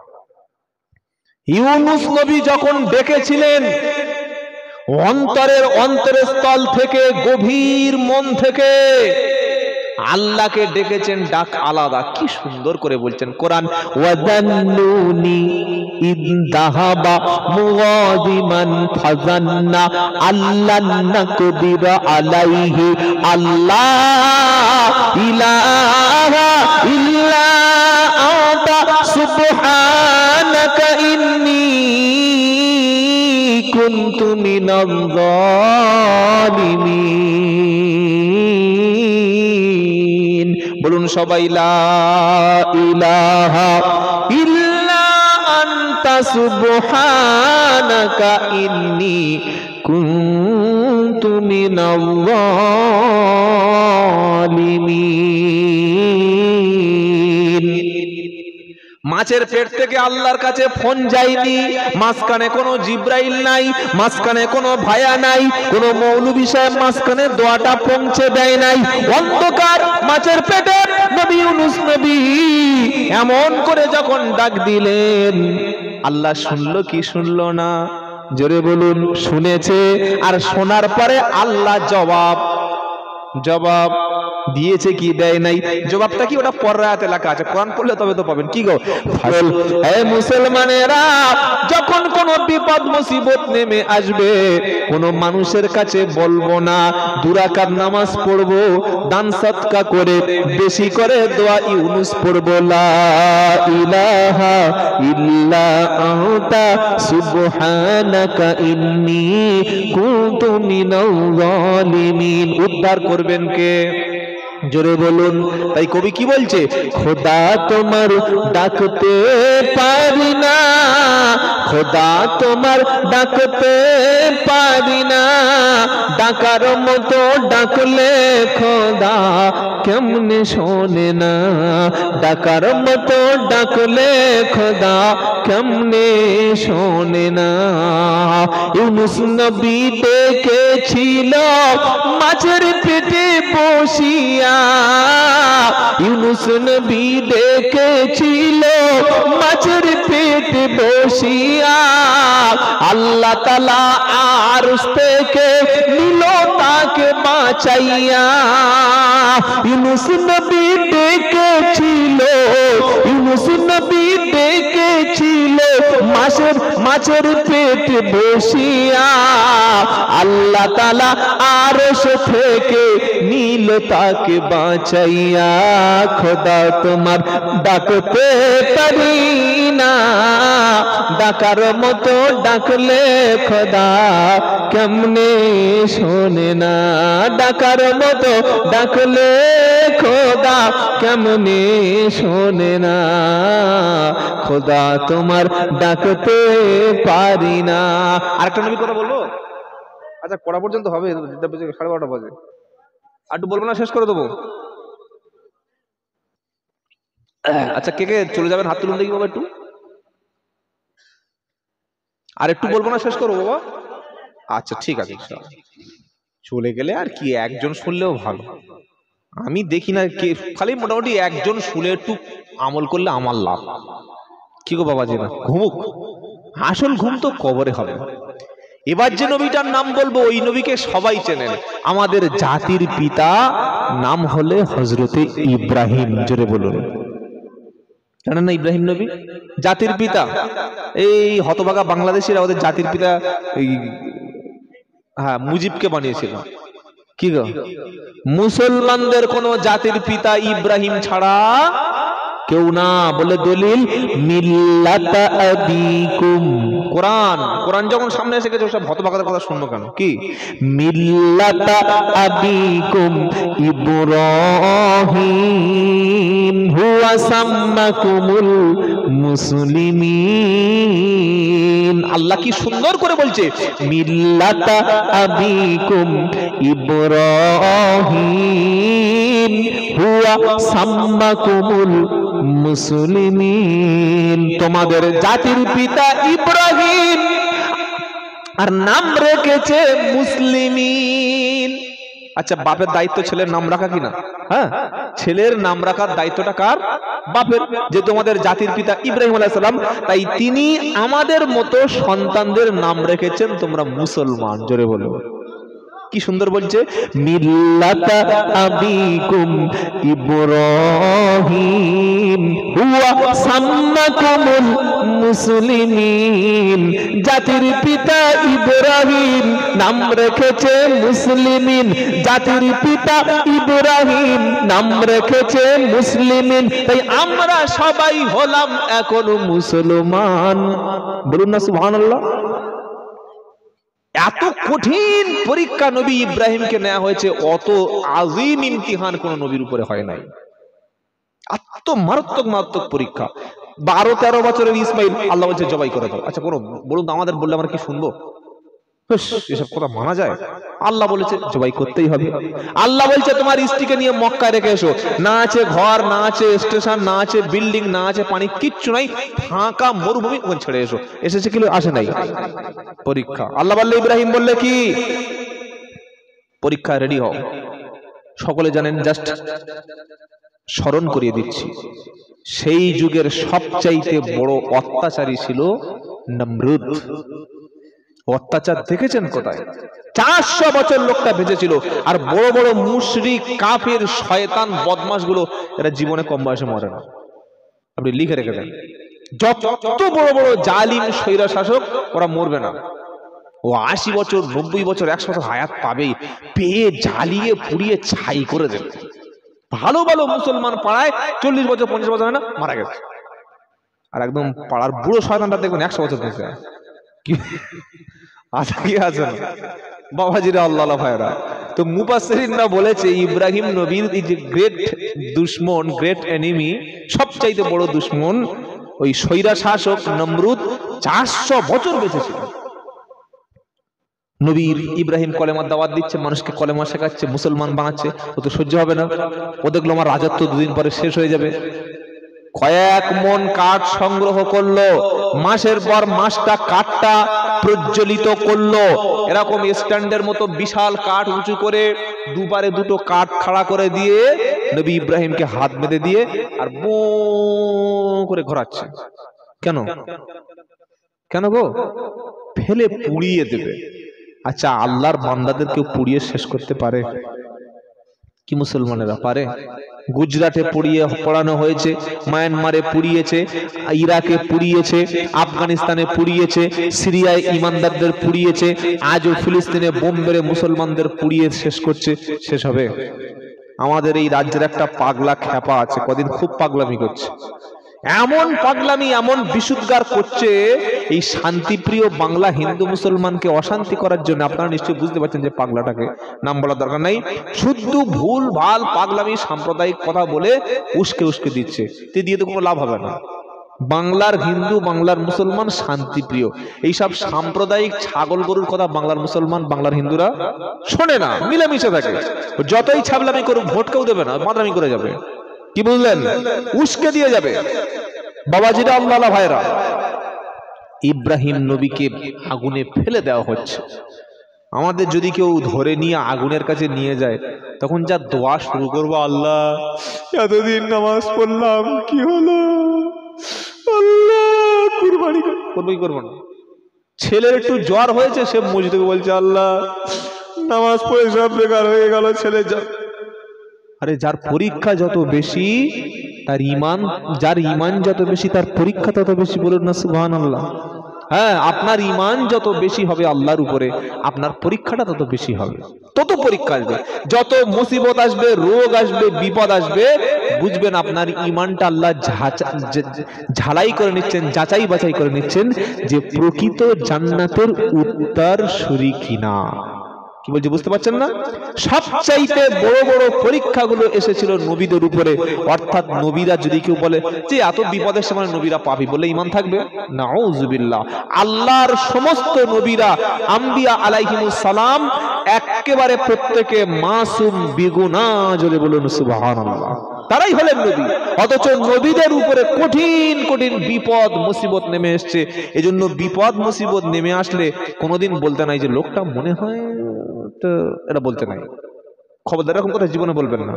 ইউনূস নবী যখন ডেকেছিলেন অন্তরের স্থল থেকে, গভীর মন থেকে আল্লাহকে ডেকেছেন, ডাক আলাদা। কি সুন্দর করে বলছেন কোরআন, ওয়াযান্নুনি ইদ যাহাবা মুগাদিমান ফাযান্না আল্লান নাকদিরা আলাইহি আল্লাহ ইলাহা ইল্লা আনতা সুবহানাকা ইন্নী কুনতু মিনাল যালিমিন। বলুন সবাই, লা ইলাহা ইল্লা আনতা সুবহানাকা ইন্নী কুনতু মিনাল যালিমিন। মাছের পেট থেকে আল্লাহর কাছে ফোন যায়নি, মাঝখানে কোনো জিব্রাইল নাই, মাঝখানে কোনো ভায়া নাই, কোনো মৌলভী সাহেব মাঝখানে দোয়াটা পৌঁছে দেয় নাই। অন্ধকার মাছের পেটে নবী ইউনূস নবী এমন করে যখন ডাক দিলেন, আল্লাহ শুনলো কি শুনলো না? জোরে বলুন। শুনেছে। আর শোনার পরে আল্লাহ জবাব জবাব দিয়েছে কি দেয় নাই? জবাবটা কি? ওটা পরের আয়াতে লেখা আছে, কোরআন পড়লে তবে তো পাবেন। কি গো এই মুসলমানেরা, যখন কোন বিপদ মুসিবত নেমে আসবে, কোন মানুষের কাছে বলবো না দুরাকাত নামাজ পড়বো, দান সদকা করে বেশি করে দোয়া ইউনুস পড়বো, লা ইলাহা ইল্লা আনতা সুবহানাকা ইন্নী কুনতু মিনাল জালিমিন। উদ্ধার করবেন কে? জোরে বলুন। তাই কবি কি বলছে? খোদা তোমার ডাকতে পারি না, খোদা তোমার ডাকতে পারি না, ডাকার মতো ডাকলে খোদা কেমনে শোনে না, ডাকার মতো ডাকলে খোদা কেমনে শোনে না। ইউনুস নবী ডেকেছিল মাছের পেটে বসিয়া, ইউনুস নবী ডেকেছিল মাছের পেটে বসিয়া, আল্লাহ তাআলা আরশ থেকে নিল তাকে বাঁচাইয়া। ইউনুস নবী ডেকেছিল, ইউনুস নবী ডেকেছিল মাছের পেটে বসিয়া, আল্লাহ তাআলা আরশ থেকে নিল তাকে বাঁচাইয়া। খোদা তোমার ডাকতে পারি না, ডাকার মতো ডাকলে খোদা কেমনে শোনে না, ডাকার মতো ডাকলে খোদা কেমনে শোনে না, খোদা তোমার ডাকতে পারি না। আরেকটা নবী কথা বলবো? আচ্ছা কড়া পর্যন্ত হবে, 12:30 বাজে, আর একটু বলবো না শেষ করে দেবো? আচ্ছা কে কে চলে যাবেন হাত তুলুন দেখি বাবা একটু। আর একটু বলবো না শেষ করবো বাবা? আচ্ছা ঠিক আছে, চলে গেলে আর কি, একজন শুনলেও ভালো। আমি দেখি না কে, খালি মোটামুটি একজন শুনে একটু আমল করলে আমার লাভ। কি গো বাবাজি, না ঘুমুক, আসল ঘুম তো কবরে হবে। এবার যে নবীটার নাম বলবো ওই নবীকে সবাই চেনেন, আমাদের জাতির পিতা, নাম হলে হযরতে ইব্রাহিম। জোরে বলুন, জানেন না ইব্রাহিম নবী জাতির পিতা? এই হতভাগা বাংলাদেশিরা ওদের জাতির পিতা এই হ্যাঁ মুজিবকে বানিয়েছিল। কি গো, মুসলমানদের কোন জাতির পিতা ইব্রাহিম ছাড়া কেউ না। বলে দলিল মিল্লাতা আবিকুম। কোরআন, কোরআন যখন সামনে এসে গেছে সব হতভাগাদের কথা শুনবো কেন? কি মিল্লাতা আবিকুম ইব্রাহিম হুয়া সাম্মাকুমুল মুসলিমিন। আল্লাহ কি সুন্দর করে বলছে, মিল্লাতা আবিকুম ইব্রাহিম হুয়া সাম্মাকুমুল মুসলিমিন। তোমাদের জাতির পিতা ইব্রাহিম আর নাম রেখেছে মুসলিমিন। আচ্ছা বাপের দায়িত্ব ছেলের নাম রাখা কিনা? হ্যাঁ, ছেলের নাম রাখার দায়িত্বটা কার? বাপের। যে তোমাদের জাতির পিতা ইব্রাহিম আলাইহিস সালাম, তাই তিনি আমাদের মতো সন্তানদের নাম রেখেছেন তোমরা মুসলমান। জোরে বলো, কি সুন্দর বলছে, মিল্লাতা আবিকুম ইব্রাহিম হুয়া সাম্মাকুমুল মুসলিমিন। জাতির পিতা ইব্রাহিম নাম রেখেছে মুসলিমিন, জাতির পিতা ইব্রাহিম নাম রেখেছে মুসলিমিন। তাই আমরা সবাই হলাম এখন মুসলমান। বলুন না সুবহানাল্লাহ। এত কঠিন পরীক্ষা নবী ইব্রাহিমকে নেওয়া হয়েছে, অত আযীম ইমতিহান কোন নবীর উপরে হয় নাই। এত মারাত্মক মারাত্মক পরীক্ষা। 12-13 বছরের ইসমাইল আল্লাহ বলছে জবাই করে দাও। আচ্ছা বলুন তো, আমাদের বললে আমরা কি শুনবো? এসব কথা মানা যায়? আল্লাহ বলেছে জবাই করতেই হবে। আল্লাহ বলছে তোমার স্ত্রীকে নিয়ে মক্কায় রেখে এসো, না আছে ঘর, না আছে স্টেশন, না আছে বিল্ডিং, না আছে পানি, কিচ্ছু নাই, ফাঁকা মরুভূমি, ওখানে ছেড়ে এসো। এসেছে কি আসে নাই? পরীক্ষা। আল্লাহ বললে, ইব্রাহিম বললে কি পরীক্ষা রেডি হও। সকলে জানেন, জাস্ট স্মরণ করিয়ে দিচ্ছি, সেই যুগের সবচাইতে বড় অত্যাচারী ছিল নমরুদ। অত্যাচার দেখেছেন কোথায়? 400 বছর লোকটা বেঁচে ছিল। আর বড় বড় মুশরিক কাফির শয়তান বদমাশ গুলো এরা জীবনে কম বয়সে মরে না। আপনি লিখে রেখে দেন, যত বড় বড় জালিম স্বৈরা শাসক ওরা মরবে না। ও 80 বছর 90 বছর 100 বছর হায়াত পাবেই, পেয়ে জ্বালিয়ে পুড়িয়ে ছাই করে দেবে। ভালো ভালো মুসলমান পাড়ায় 40 বছর 50 বছর হয় না মারা গেছে, আর একদম পাড়ার বুড়ো শয়তানটা দেখবেন 100 বছর বেঁচে কি আছে কি আছে না বাবাজিরা, আল্লাহ ভাইরা। তো মুফাসসিরিনরা বলেছে ইব্রাহিম নবীর এই যে গ্রেট দুশমন, গ্রেট এনিমি, সবচাইতে বড় দুশমন ওই স্বৈরা শাসক নমরুদ 400 বছর বেঁচে ছিল। নবীর ইব্রাহিম কলেমার দাওয়াত দিচ্ছে, মানুষকে কলেমা শেখাচ্ছে, মুসলমান বানাচ্ছে, ও তো সহ্য হবে না। ও দেখলো আমার রাজত্ব দুদিন পরে শেষ হয়ে যাবে। কয়েক মন কাঠ সংগ্রহ করলো, মাসের পর মাসটা কাঠটা প্রজ্বলিত করলো, এরকম স্ট্যান্ডের মতো বিশাল কাঠ উঁচু করে দুবারে দুটো কাঠ খাড়া করে দিয়ে নবী ইব্রাহিমকে হাত বেঁধে দিয়ে আর বো করে ঘোরাচ্ছে। কেন কেন গো? ফেলে পুড়িয়ে দেবে। আচ্ছা, আল্লাহর বান্দাদের কেউ পুড়িয়ে শেষ করতে পারে কি? মুসলমানেরা পারে? গুজরাটে পোড়ানো হয়েছে, মায়ানমারে পুড়িয়েছে, ইরাকে পুড়িয়েছে, আফগানিস্তানে পুড়িয়েছে, সিরিয়ায় ইমানদারদের পুড়িয়েছে, আজও ফিলিস্তিনে বোম মেরে মুসলমানদের পুড়িয়ে শেষ করছে। শেষ হবে? আমাদের এই রাজ্যের একটা পাগলা খ্যাপা আছে, কদিন খুব পাগলামি করছে, এমন পাগলামি এমন বিশুদ্ধার করছে এই শান্তিপ্রিয় বাংলা হিন্দু মুসলমানকে অশান্তি করার জন্য। আপনারা নিশ্চয়ই বুঝতে পারছেন যে পাগলাটাকে নাম বলার দরকার নাই, শুদ্ধ ভুল ভাল পাগলামি সাম্প্রদায়িক কথা বলে উস্কে উস্কে দিচ্ছে, দিয়ে তো কোনো লাভ হবে না। বাংলার হিন্দু বাংলার মুসলমান শান্তিপ্রিয়, এইসব সাম্প্রদায়িক ছাগল গরুর কথা বাংলার মুসলমান বাংলার হিন্দুরা শোনে না, মিলেমিশে থাকে। যতই ছাবলামি করুক ভোট কেউ দেবে না, মাদরামি করে যাবে, কি বুঝলেন? উস্কে দিয়ে যাবে। বাবাজিরা, আল্লাহ ভাইরা, ইব্রাহিম নবীকে আগুনে ফেলে দেওয়া হচ্ছে। আমাদের যদি কেউ ধরে নিয়ে আগুনের কাছে নিয়ে যায়, তখন যা দোয়া শুরু করবো, আল্লাহ এতদিন নামাজ পড়লাম, কি হলো? আল্লাহ কুরবানি করবো কি করবো না? ছেলের একটু জ্বর হয়েছে, সে মসজিদে বলছে আল্লাহ নামাজ পড়ে সব বেকার হয়ে গেল, ছেলে যা। আরে যার পরীক্ষা যত বেশি তার ইমান, যার ইমান যত বেশি তার পরীক্ষা তত বেশি। বলুন না সুবহানাল্লাহ। হ্যাঁ, আপনার ইমান যত বেশি হবে আল্লাহর উপরে, আপনার পরীক্ষাটা তত বেশি হবে, তত পরীক্ষা আসবে। যত মুসিবত আসবে, রোগ আসবে, বিপদ আসবে, বুঝবেন আপনার ইমানটা আল্লাহ ঝালাই করে নিচ্ছেন, যাচাই বাছাই করে নিচ্ছেন যে প্রকৃত জান্নাতের উত্তরসূরি কিনা। কি বলছি বুঝতে পারছেন না? সবচাইতে বড় বড় পরীক্ষাগুলো এসেছিল নবীদের উপরে। অর্থাৎ নবীরা যদি কেউ বলে যে এত বিপদের সময় নবীরা পাপী, বলে ঈমান থাকবে? নাউযুবিল্লাহ। আল্লাহর সমস্ত নবীরা আম্বিয়া আলাইহিমুস সালাম একেবারে প্রত্যেকে মাসুম, বিগুনাহ। জোরে বলুন সুবহানাল্লাহ। তারাই হলেন নবী, অথচ নবীদের উপরে কঠিন কঠিন বিপদ মুসিবত নেমে এসছে। এজন্য বিপদ মুসিবত নেমে আসলে কোনোদিন বলতে নাই যে লোকটা মনে হয় তো, এটা বলতে নাই। খবরদার এরকম কথা জীবনে বলবেন না।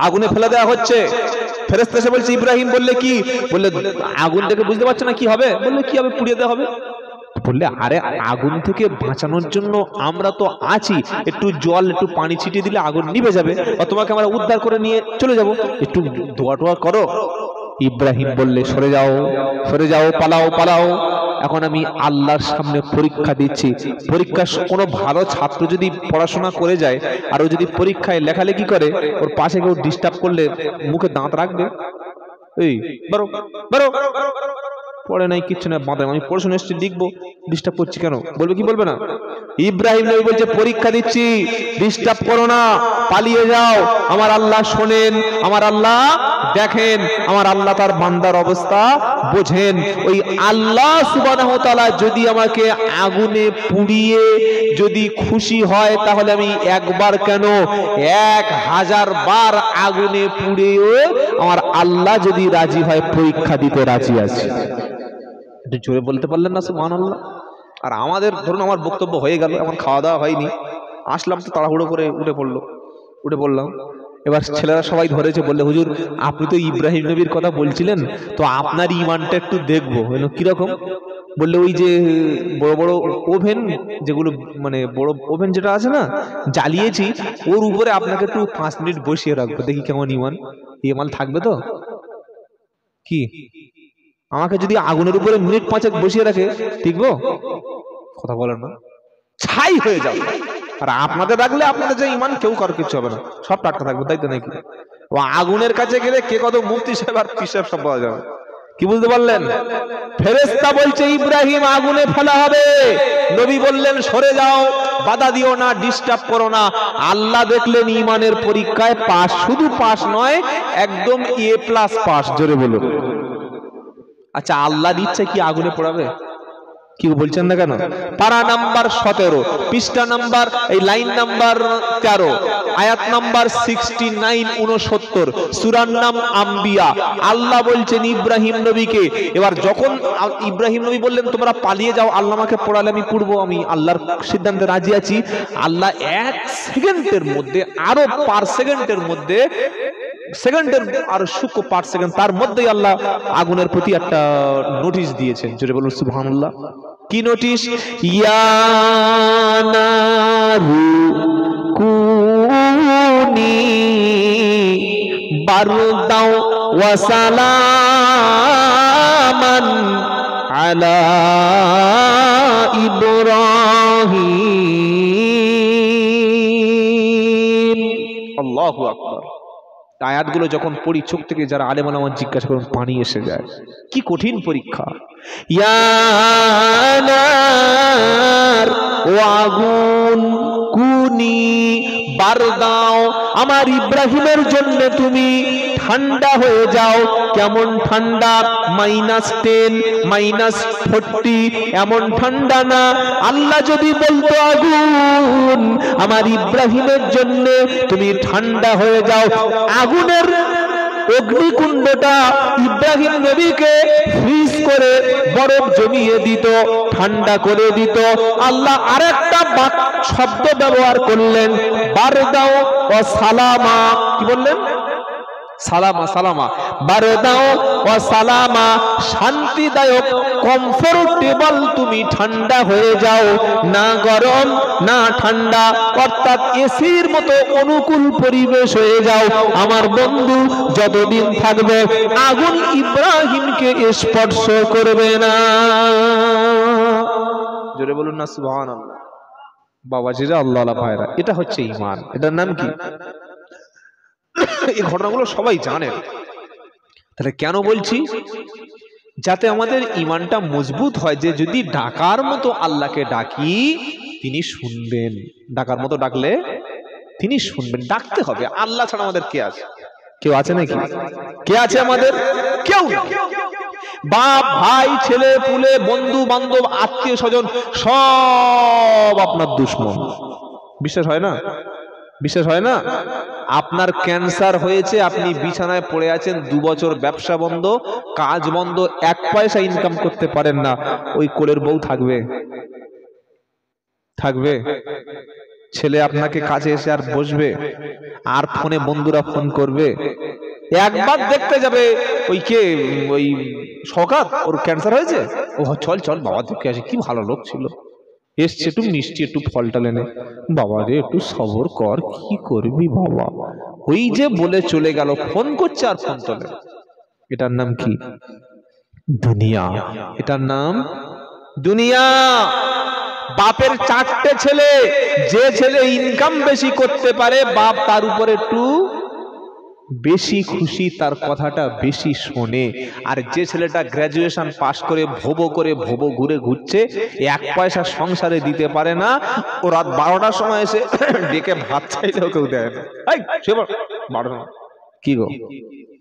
আগুনে ফেলে দেওয়া হচ্ছে, ফেরেশতা এসে বলছে ইব্রাহিম, বললে কি? বললে আগুন থেকে বুঝতে পারছে না কি হবে। বললে কি হবে? পুড়িয়ে দেওয়া হবে। বললে আরে আগুন থেকে বাঁচানোর জন্য আমরা তো আছি, একটু জল একটু পানি ছিটিয়ে দিলে আগুন নিভে যাবে, আর তোমাকে আমরা উদ্ধার করে নিয়ে চলে যাব, একটু দোয়া টোয়া করো। ইব্রাহিম বললে সরে যাও, সরে যাও, পালাও পালাও, এখন আমি আল্লাহর সামনে পরীক্ষা দিচ্ছি। পরীক্ষা, কোনো ভালো ছাত্র যদি পড়াশোনা করে যায় আর ও যদি পরীক্ষায় লেখালেখি করে, ওর পাশে কেউ ডিস্টার্ব করলে মুখে দাঁত রাখবে? এই বারো বারো, পড়ে নাই কিচ্ছু না, বাঁধে আমি পড়াশোনা এসেছি লিখবো, ডিস্টার্ব করছি কেন? বলবে কি বলবে না? ইব্রাহিম নবী বলছে পরীক্ষা দিচ্ছি, ডিস্টার্ব করো না, পালিয়ে যাও। আমার আল্লাহ শোনেন, আমার আল্লাহ দেখেন, আমার আল্লাহ তার বান্দার অবস্থা বোঝেন। ওই আল্লাহ সুবহানাহু ওয়া তাআলা যদি আমাকে আগুনে পুড়িয়ে যদি খুশি হয়, তাহলে আমি একবার কেন 1000 বার আগুনে পুড়িয়ে আমার আল্লাহ যদি রাজি হয়, পরীক্ষা দিতে রাজি আছে। একটু জোরে বলতে পারলেন না সুবহানাল্লাহ? আর আমাদের ধরুন আমার বক্তব্য হয়ে গেল, এখন খাওয়া দাওয়া হয়নি, আসলাম তো তাড়াহুড়ো করে উঠে পড়লাম। এবার ছেলেরা সবাই ধরেছে, বললে হুজুর আপনি তো ইব্রাহিম নবীর কথা বলছিলেন, তো আপনার ইমানটা একটু দেখবো। কিরকম? বললে ওই যে বড় বড় ওভেন যেগুলো মানে বড় ওভেন যেটা আছে না জ্বালিয়েছি, ওর উপরে আপনাকে একটু 5 মিনিট বসিয়ে রাখবো, দেখি কেমন ইমান মাল থাকবে তো। কি আমাকে যদি আগুনের উপরে মিনিট 5 বসিয়ে রাখে টিকবো? কথা বলেন না, ছাই হয়ে যাবে। আর আপনাদের রাখলে আপনাদের যে ইমান কেউ কারো কিছু হবে না, সব টাটকা থাকবে, তাই তো নাকি? ও আগুনের কাছে গেলে কে কত মুফতি সাহেব আর পীর সাহেব সব পাওয়া যাবে। কি বুঝতে পারলেন? ফেরেশতা বলছে ইব্রাহিম আগুনে ফেলা হবে, নবী বললেন সরে যাও, বাধা দিও না, ডিস্টার্ব করো না। আল্লাহ দেখলেন ইমানের পরীক্ষায় পাস, শুধু পাস নয় একদম A+ পাস। জোরে বলুন। আচ্ছা আল্লাহর ইচ্ছা কি আগুনে পড়াবে? কি বলছেন না কেন? পারা নাম্বার 17, পৃষ্ঠা নাম্বার এই লাইন নাম্বার 13, আয়াত নাম্বার 69-69, সূরার নাম আম্বিয়া। আল্লাহ বলছেন ইব্রাহিম নবীকে, এবার যখন ইব্রাহিম নবী বললেন তোমরা পালিয়ে যাও, আল্লাহ আমাকে পড়ালে আমি পড়বো, আমি আল্লাহর সিদ্ধান্তে রাজি আছি। আল্লাহ 1 সেকেন্ডের মধ্যে, আরো পার সেকেন্ডের মধ্যে, সেকেন্ডের আর শুক্র পার সেকেন্ড, তার মধ্যেই আল্লাহ আগুনের প্রতি একটা নোটিশ দিয়েছেন। জোরে বলুন সুবহানাল্লাহ। কি নোটিশ? ইয়া নারু কুনি বারদাও ওয়া সালামান আলা ইব্রাহিম। আল্লাহু আকবার। আয়াতগুলো যখন পড়ি চোখ থেকে যারা আলেম ওলামা জিজ্ঞাসা করেন পানি এসে যায়। কি কঠিন পরীক্ষা। ইয়া নার, ও আগুন, কুনি বারদাও, আমার ইব্রাহিমের জন্য তুমি ঠান্ডা হয়ে যাও। কেমন ঠান্ডা? -10, -40 এমন ঠান্ডা না। আল্লাহ যদি বলতো আগুন আমার ইব্রাহিমের জন্য তুমি ঠান্ডা হয়ে যাও, আগুনের অগ্নিকুণ্ডটা ইব্রাহিম নবীকে ফ্রিজ করে বরফ জমিয়ে দিত, ঠান্ডা করে দিত। আল্লাহ আরেকটা শব্দ ব্যবহার করলেন, বারদাও ও সালামা। কি বললেন? সালামা, সালামা, বারদাও ও সালামা, শান্তিদায়ক, কমফোর্টেবল, তুমি ঠান্ডা হয়ে যাও, না গরম না ঠান্ডা, অর্থাৎ এসির মতো অনুকূল পরিবেশ হয়ে যাও। আমার বন্ধু যতদিন থাকবে আগুন ইব্রাহিমকে স্পর্শ করবে না। জোরে বলুন না সুবহানাল্লাহ। বাবাজিরা, আল্লাহ ভাইরা, এটা হচ্ছে ঈমান। এটার নাম কি? এই ঘটনাগুলো সবাই জানেন। তাহলে কেন বলছি? যাতে আমাদের ঈমানটা মজবুত হয়, যে যদি ডাকার মতো আল্লাহকে ডাকি তিনি শুনবেন। ডাকার মতো ডাকলে তিনি শুনবেন। ডাকতে হবে, আল্লাহ ছাড়া আমাদের কে আছে? কেউ আছে নাকি? কে আছে আমাদের? কেউ না। বাপ, ভাই, ছেলে পুলে, বন্ধু বান্ধব, আত্মীয় স্বজন সব আপনার দুশমন। বিশ্বাস হয় না? বিশ্বাস হয় না? আপনার ক্যান্সার হয়েছে, আপনি বিছানায় পড়ে আছেন, 2 বছর ব্যবসা বন্ধ, কাজ বন্ধ, 1 পয়সা ইনকাম করতে পারেন না, ওই কোলের বউ থাকবে? থাকবে? ছেলে আপনাকে কাছে এসে আর বসবে? আর ফোনে বন্ধুরা ফোন করবে? একবার দেখতে যাবে, ওই কে, ওই শওকত, ওর ক্যান্সার হয়েছে, ও চল চল বাবা দেখে আসি, কি ভালো লোক ছিল, এসছে, একটু মিষ্টি একটু ফলটা এনে, বাবা রে একটু সবর কর, কি করবি বাবা, ওই যে বলে চলে গেল, ফোন করছে আর ফোন তোলে। এটার নাম কি? দুনিয়া। এটার নাম দুনিয়া। বাপের 4টে ছেলে, যে ছেলে ইনকাম বেশি করতে পারে বাপ তার উপরে একটু বেশি খুশি, তার কথাটা বেশি শোনে। আর যে ছেলেটা গ্রাজুয়েশন পাশ করে ভোবো ঘুরে ঘুরছে, 1 পয়সা সংসারে দিতে পারে না, ও রাত 12টার সময় এসে ডেকে ভাত চাইলেও কেউ দেয় না। কি গো?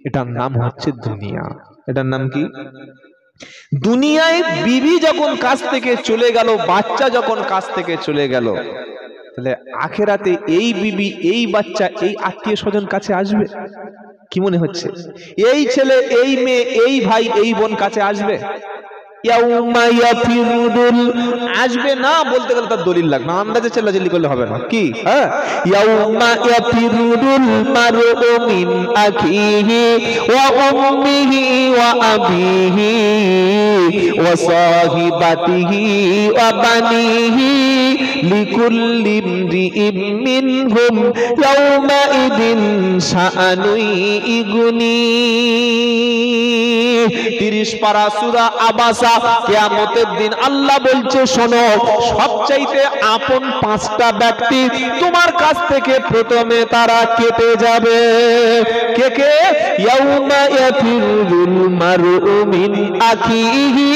এটার নাম হচ্ছে দুনিয়া। এটার নাম কি? দুনিয়ায় বিবি যখন কাছ থেকে চলে গেল, বাচ্চা যখন কাছ থেকে চলে গেল, তাহলে আখেরাতে এই বিবি, এই বাচ্চা, এই আত্মীয় স্বজন কাছে আসবে? কি মনে হচ্ছে? এই ছেলে, এই মেয়ে, এই ভাই, এই বোন কাছে আসবে? ইয়াউমা ইয়াফিরুল, আসবে না বলতে গেলে তার দলিল লাগবে, আন্দাজে চেল্লাচিল্লি করলে হবে না। কি? হ্যাঁ, ইয়াউমা ইয়াফিরুল মারউ মিন আখিহি ওয়া উম্মিহি ওয়া আবিহি ওয়া সাহিবাতিহি ওয়া বানিহি লিকুল্লি ইমরিইম মিনহুম ইয়াউমা ইদিন শাআনুন ইগনি। 30 পারা সূরা আবাসা। কিয়ামতের দিন আল্লাহ বলছে, শোনো, সবচাইতে আপন 5টা ব্যক্তি তোমার কাছ থেকে প্রথমে তারা কেটে যাবে। কে কে? ইয়াউমা ইয়াফিরুল মারউ মিন আখিহি,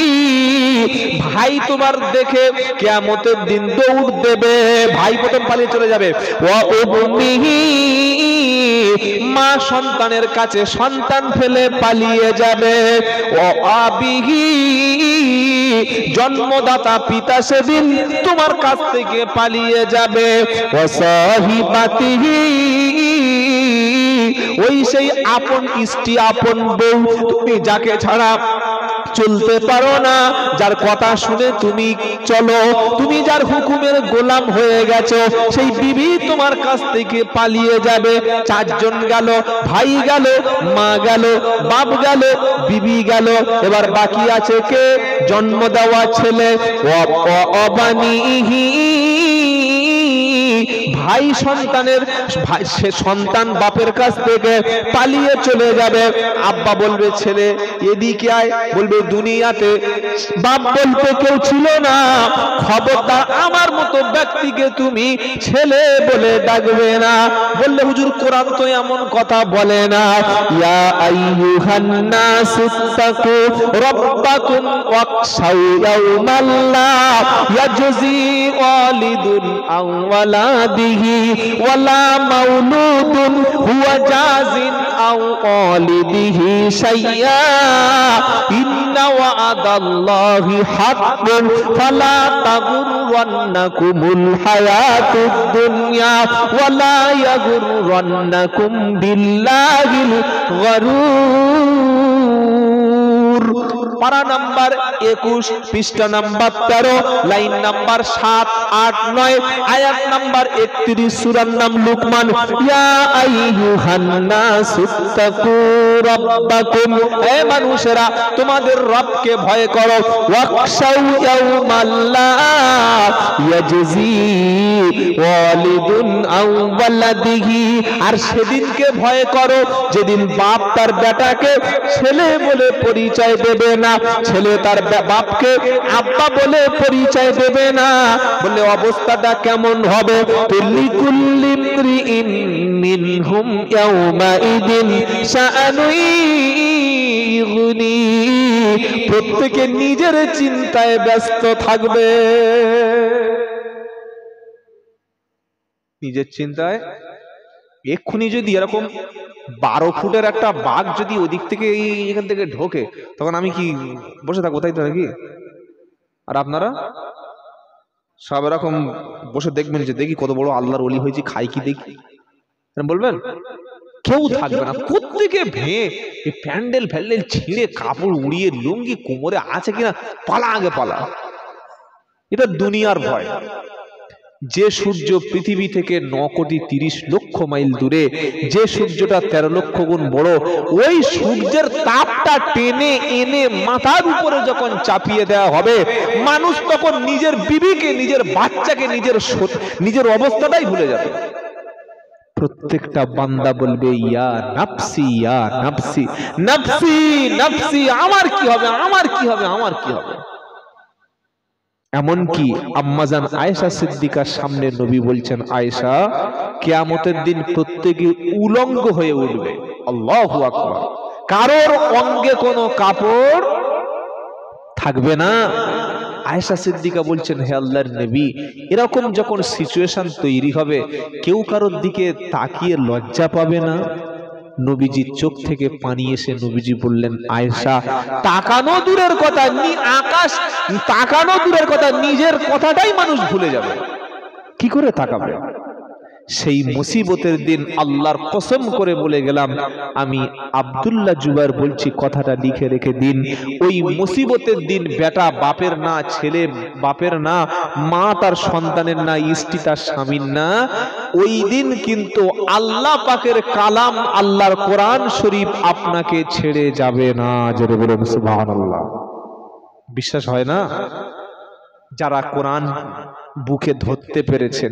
ভাই তোমার দেখে কিয়ামতের দিন দৌড় দেবে, ভাই প্রথম পালিয়ে চলে যাবে। ওয়া উম্মিহি, মা সন্তানের কাছে সন্তান ফেলে পালিয়ে যাবে। ওয়া আবিহি, জন্মদাতা পিতা সেদিন তোমার কাছ থেকে পালিয়ে যাবে। ওয়া সাহিবাতিহি, ওই সেই আপন স্ত্রী, আপন বউ, তুমি যাকে ছাড়া চলতে পারো না, যার কথা শুনে তুমি চলো, তুমি যার হুকুমের গোলাম হয়ে গেছো, সেই বিবি তোমার কাছ থেকে পালিয়ে যাবে। 4 জন গেল, ভাই গেল, মা গেল, বাপ গেল, বিবি গেল। এবার বাকি আছে কে? জন্ম দেওয়া ছেলে। অবানিহি, ভাই সন্তানের, সে সন্তান বাপের কাছ থেকে পালিয়ে চলে যাবে। আব্বা বলবে, ছেলে এদিকে আয়, বলবে দুনিয়াতে বাপ বলতে কেউ ছিল না, খবরদার আমার মতো ব্যক্তিকে তুমি ছেলে বলে ডাকবে না। বললে, হুজুর কোরআন তো এমন কথা বলে না। ইয়া আইয়ুহান নাসুত্তাকু রাব্বাকুম ওয়াকশাউ ইয়াওমাল লা ইয়াজজি ওয়ালিদুন আন ওয়ালাদিহি ওয়ালা মাউলুদুন হুয়া জাযিন আও ওয়ালিদিহি শাইয়্যা ইন্না ওয়া'দাল্লাহি হাক্কুন ফালা তাগুররান্নাকুমুল হায়াতুদ দুনিয়া ওয়ালা ইয়াগুররান্নাকুম বিল্লাহিল গারুর। পারা নাম্বার 21, পৃষ্ঠা নাম্বার 13, লাইন নাম্বার 7, 8, 9, আয়াত নাম্বার 31, সূরার নাম লুকমান। ইয়া আইয়ুহান নাসুত্তাকু রাব্বাকুম, হে মানুষেরা তোমাদের রবকে ভয় করো। ওয়াকশাউ ইয়াওমাল লা ইয়াজজি ওয়ালিদুন আও ওয়ালাদিহি, আর সেদিনকে ভয় করো যেদিন বাপ তার বেটাকে ছেলে বলে পরিচয় দেবে না, ছেলে তার বাপকে আব্বা বলে পরিচয় দেবে না। বলে অবস্থাটা কেমন হবে? লিকুল্লি ইমরিইন মিনহুম ইয়াওমা ইদিন শাআনুন ইগনি, প্রত্যেকে নিজের চিন্তায় ব্যস্ত থাকবে, নিজের চিন্তায়। এক্ষুনি যদি এরকম 12 ফুটের একটা বাঘ যদি ওদিক থেকে এখান থেকে ঢোকে, তখন আমি কি বসে থাকবো? তাই তো নাকি? আর আপনারা সব এরকম বসে দেখবেন যে দেখি কত বড় আল্লাহর ওলি হয়েছে, খাই কি দেখি, বলবেন? কেউ থাকবে না। কোত্থেকে ভেঙে প্যান্ডেল ফ্যান্ডেল ছিঁড়ে কাপড় উড়িয়ে লুঙ্গি কোমরে আছে কিনা, পালা, আগে পালা। এটা দুনিয়ার ভয়। যে সূর্য পৃথিবী থেকে 9,30,00,000 মাইল দূরে, যে সূর্যটা 13 লক্ষ গুণ বড়, ওই সূর্যের তাপটা টেনে এনে মাথার উপরে যখন চাপিয়ে দেওয়া হবে, মানুষ তখন নিজের বিবিকে, নিজের বাচ্চাকে, নিজের অবস্থাটাই ভুলে যাবে। প্রত্যেকটা বান্দা বলবে, ইয়া নাফসি, ইয়া নাফসি, নাফসি নাফসি, আমার কি হবে, আমার কি হবে, আমার কি হবে। এমনকি আম্মাজান আয়েশা সিদ্দিকার সামনে নবী বলছেন, আয়েশা, কিয়ামতের দিন প্রত্যেকে উলঙ্গ হয়ে উঠবে। আল্লাহু আকবার। কারোর অঙ্গে কোনো কাপড় থাকবে না। আয়েশা সিদ্দিকা বলছেন, হে আল্লাহর নবী, এরকম যখন সিচুয়েশন তৈরি হবে, কেউ কারোর দিকে তাকিয়ে লজ্জা পাবে না? নবীজির চোখ থেকে পানি এসে নবীজি বললেন, আয়েশা, তাকানো দূরের কথা, আকাশ তাকানো দূরের কথা, নিজের কথাটাই মানুষ ভুলে যাবে। কি করে তাকাবে? সেই মুসিবতের দিন আল্লাহর কসম করে বলে গেলাম, আমি আব্দুল্লাহ জুবায়ের বলছি, কথাটা লিখে রেখে দিন। ওই মুসিবতের দিন বেটা বাপের না, ছেলে বাপের না, মা তার সন্তানের না, স্ত্রী তার স্বামীর না, ওই দিন কিন্তু আল্লাহ পাকের কালাম, আল্লাহর কোরআন শরীফ আপনাকে ছেড়ে যাবে না। জোরে বলুন সুবহানাল্লাহ। বিশ্বাস হয় না? যারা কোরআন বুকে ধরতে পেরেছেন,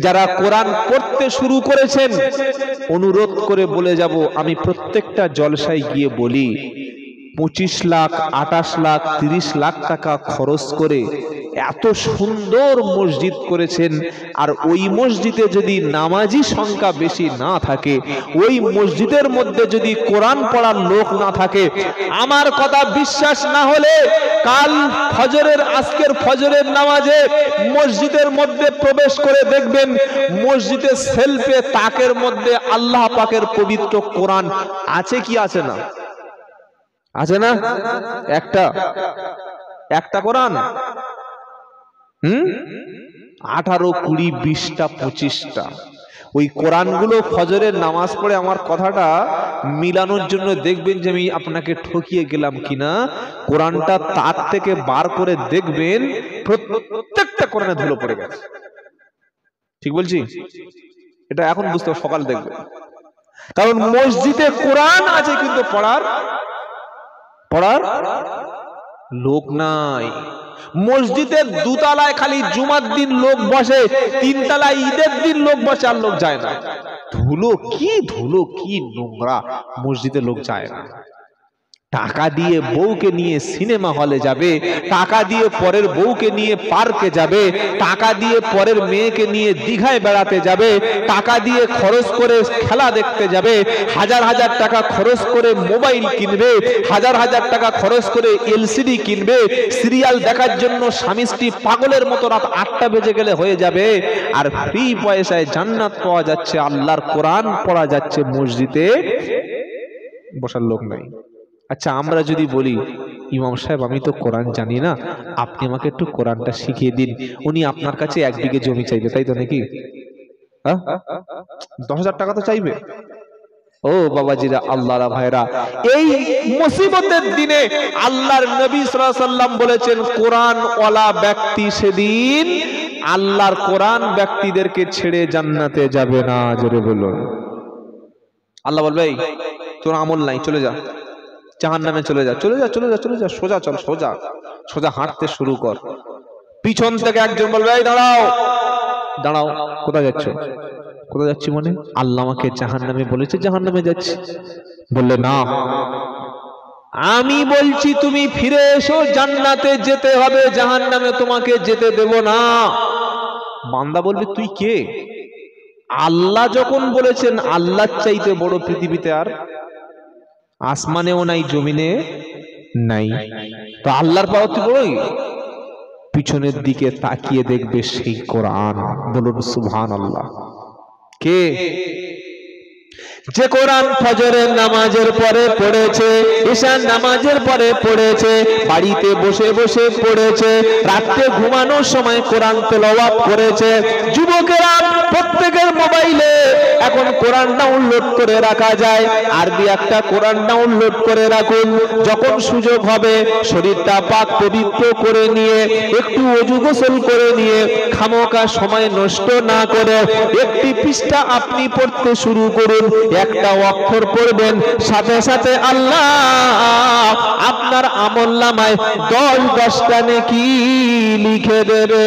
যারা কোরআন পড়তে শুরু করেছেন, অনুরোধ করে বলে যাব, আমি প্রত্যেকটা জলসায় গিয়ে বলি, 25 লাখ, 28 লাখ, 30 লাখ টাকা খরচ করে এত সুন্দর মসজিদ করেছেন, আর ওই মসজিদে যদি নামাজি সংখ্যা বেশি না থাকে, ওই মসজিদের মধ্যে যদি কোরআন পড়ার লোক না থাকে, আমার কথা বিশ্বাস না হলে কাল ফজরের, আজকের ফজরের নামাজে মসজিদের মধ্যে প্রবেশ করে দেখবেন, মসজিদের সেলফে তাকের মধ্যে আল্লাহ পাকের পবিত্র কোরআন আছে কি আছে না? আছে না? একটা কোরআন 18, 20, 20টা, 25টা। ওই কোরআনগুলো ফজরের নামাজ পড়ে আমার কথাটা মিলানোর জন্য দেখবেন যে আমি আপনাকে ঠকিয়ে গেলাম কিনা। কোরআনটা তার থেকে বার করে দেখবেন, প্রত্যেকটা কোরআনে ধুলো পড়ে গেছে। ঠিক বলছি? এটা এখন বুঝতে হবে, সকাল দেখবেন। কারণ মসজিদে কোরআন আছে কিন্তু পড়ার লোক নাই। মসজিদের দুতলায় খালি জুমার দিন লোক বসে, 3 তলায় ঈদের দিন লোক বসে, আর লোক যায় না। ধুলো কি নোংরা, মসজিদে লোক যায় না। টাকা দিয়ে বউকে নিয়ে সিনেমা হলে যাবে, টাকা দিয়ে পরের বউকে নিয়ে পার্কে যাবে, টাকা দিয়ে পরের মেয়েকে নিয়ে দীঘায় বেড়াতে যাবে, টাকা দিয়ে খরচ করে খেলা দেখতে যাবে, হাজার হাজার টাকা খরচ করে মোবাইল কিনবে, হাজার হাজার টাকা খরচ করে এলসিডি কিনবে, সিরিয়াল দেখার জন্য স্বামী স্ত্রী পাগলের মতো রাত 8টা বেজে গেলে হয়ে যাবে, আর ফ্রি পয়সায় জান্নাত পাওয়া যাচ্ছে, আল্লাহর কোরআন পড়া যাচ্ছে, মসজিদে বসার লোক নাই। আচ্ছা, আমরা যদি বলি, ইমাম সাহেব আমি তো কোরআন জানি না, আপনি আমাকে একটু কোরআনটা শিখিয়ে দিন, উনি আপনার কাছে 1 বিঘে জমি চাইবে, তাই তো নাকি? 10,000 টাকা তো চাইবে। ও বাবাজিরা, আল্লাহর ভাইরা, এই মুসিবতের দিনে আল্লাহর নবী সাল্লাল্লাহু আলাইহি ওয়াসাল্লাম বলেছেন, কোরআন ওয়ালা ব্যক্তি সেদিন আল্লাহর কোরআন ব্যক্তিদেরকে ছেড়ে জান্নাতে যাবে না। জোরে বলুন। আল্লাহ বলবে, এই তোর আমল নাই, চলে যা, জাহান্নামে চলে যা, সোজা চল, সোজা হাঁটতে শুরু কর। পিছন থেকে একজন বলবে, এই দাঁড়াও, কোথায় যাচ্ছি মানে? আল্লাহ আমাকে জাহান্নামে বলেছে, জাহান্নামে যাচ্ছি। বললে, না, আমি বলছি তুমি ফিরে এসো, জান্নাতে যেতে হবে, জাহান্নামে তোমাকে যেতে দেব না। বান্দা বলবে, তুই কে? আল্লাহ যখন বলেছেন, আল্লাহর চাইতে বড় পৃথিবীতে আর আসমানেও নাই, জমিনে নাই, তো আল্লাহর পাওয়ার তো বড়ই। পিছনের দিকে তাকিয়ে দেখবে সেই কোরআন। বলুন সুবহানাল্লাহ। কে? যে কোরআন ফজরের নামাজের পরে পড়েছে, ঈশার নামাজের পরে পড়েছে, বাড়িতে বসে বসে পড়েছে, রাতে ঘুমানোর সময় কোরআন তেলাওয়াত করেছে। যুবকেরা প্রত্যেকের মোবাইলে এখন কোরআন ডাউনলোড করে রাখা যায়, আরবি একটা কোরআন ডাউনলোড করে রাখুন। যখন সুযোগ হবে শরীরটা পাক পবিত্র করে নিয়ে, একটু ওযু গোসল করে নিয়ে, খামোকা সময় নষ্ট না করে একটি পৃষ্ঠা আপনি পড়তে শুরু করুন। একটা অক্ষর পড়বেন, সাথে সাথে আল্লাহ আপনার আমলনামায় 10টা নেকি লিখে দেবে।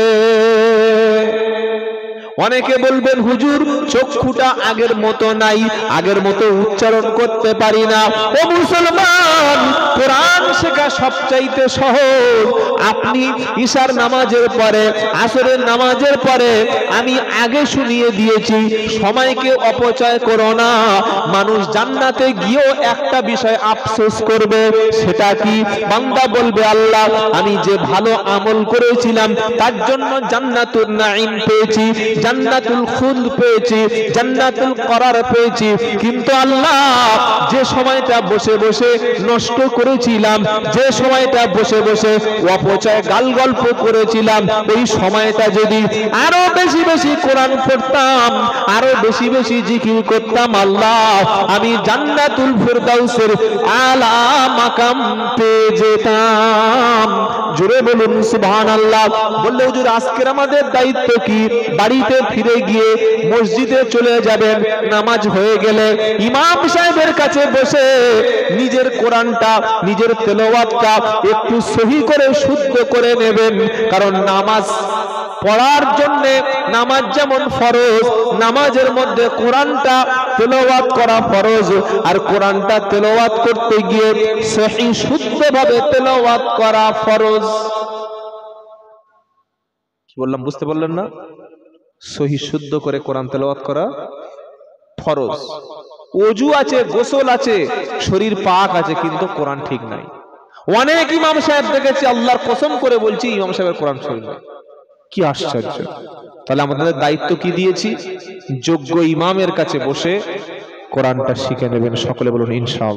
অনেকে বলবেন, হুজুর চক্ষুটা আগের মতো নাই, আগের মতো উচ্চারণ করতে পারি না। ও মুসলমান, কোরআন শেখা সবচাইতে সহজ। আপনি ঈশার নামাজের পরে, আসরের নামাজের পরে আমি আগে শুনিয়ে দিয়েছি, সময়কে অপচয় করো না। মানুষ জান্নাতে গিয়েও একটা বিষয় আফসোস করবে, সেটা কি? বান্দা বলবে, আল্লাহ আমি যে ভালো আমল করেছিলাম তার জন্য জান্নাতুন নাঈম পেয়েছি, জান্নাতুল খুলদ পেয়েছি, জান্নাতুল করার পেয়েছি। কিন্তু আল্লাহ যে সময়টা বসে বসে নষ্ট করেছিলাম, যে সময়টা বসে বসে অপচয় গাল গল্প করেছিলাম, ওই সময়টা যদি আরো বেশি বেশি কোরআন পড়তাম, আরো বেশি বেশি জিকির করতাম, আল্লাহ আমি জান্নাতুল ফিরদাউসের আলা মাকাম পেয়ে যেতাম। জোরে বলুন সুবহানাল্লাহ। বললে হুজুর আজকের আমাদের দায়িত্ব কি? বাড়িতে ফিরে গিয়ে মসজিদে চলে যাবেন, নামাজ হয়ে গেলে ইমাম সাহেবের কাছে বসে নিজের কোরআনটা, নিজের তেলাওয়াতটা একটু সহি করে শুদ্ধ করে নেবেন। কারণ নামাজ পড়ার জন্য নামাজ যেমন ফরজ, নামাজের মধ্যে কোরআনটা তেলাওয়াত করা ফরজ। আর কোরআনটা তেলাওয়াত করতে গিয়ে সহি শুদ্ধভাবে তেলাওয়াত করা ফরজ। কি বললাম বুঝতে পারলেন না? সহি শুদ্ধ করে কোরআন তেলাওয়াত করা ফরজ। ওযু আছে, গোসল আছে, শরীর পাক আছে, কিন্তু কোরআন ঠিক নাই। অনেক ইমাম সাহেব দেখেছি, আল্লাহর কসম করে বলছি, ইমাম সাহেবের কোরআন শরীর নাই। কি আশ্চর্য! তাহলে আমাদের দায়িত্ব কি দিয়েছি? যোগ্য ইমামের কাছে বসে কোরআনটা শিখে নেবেন। সকলে বলুন ইনশাআল্লাহ।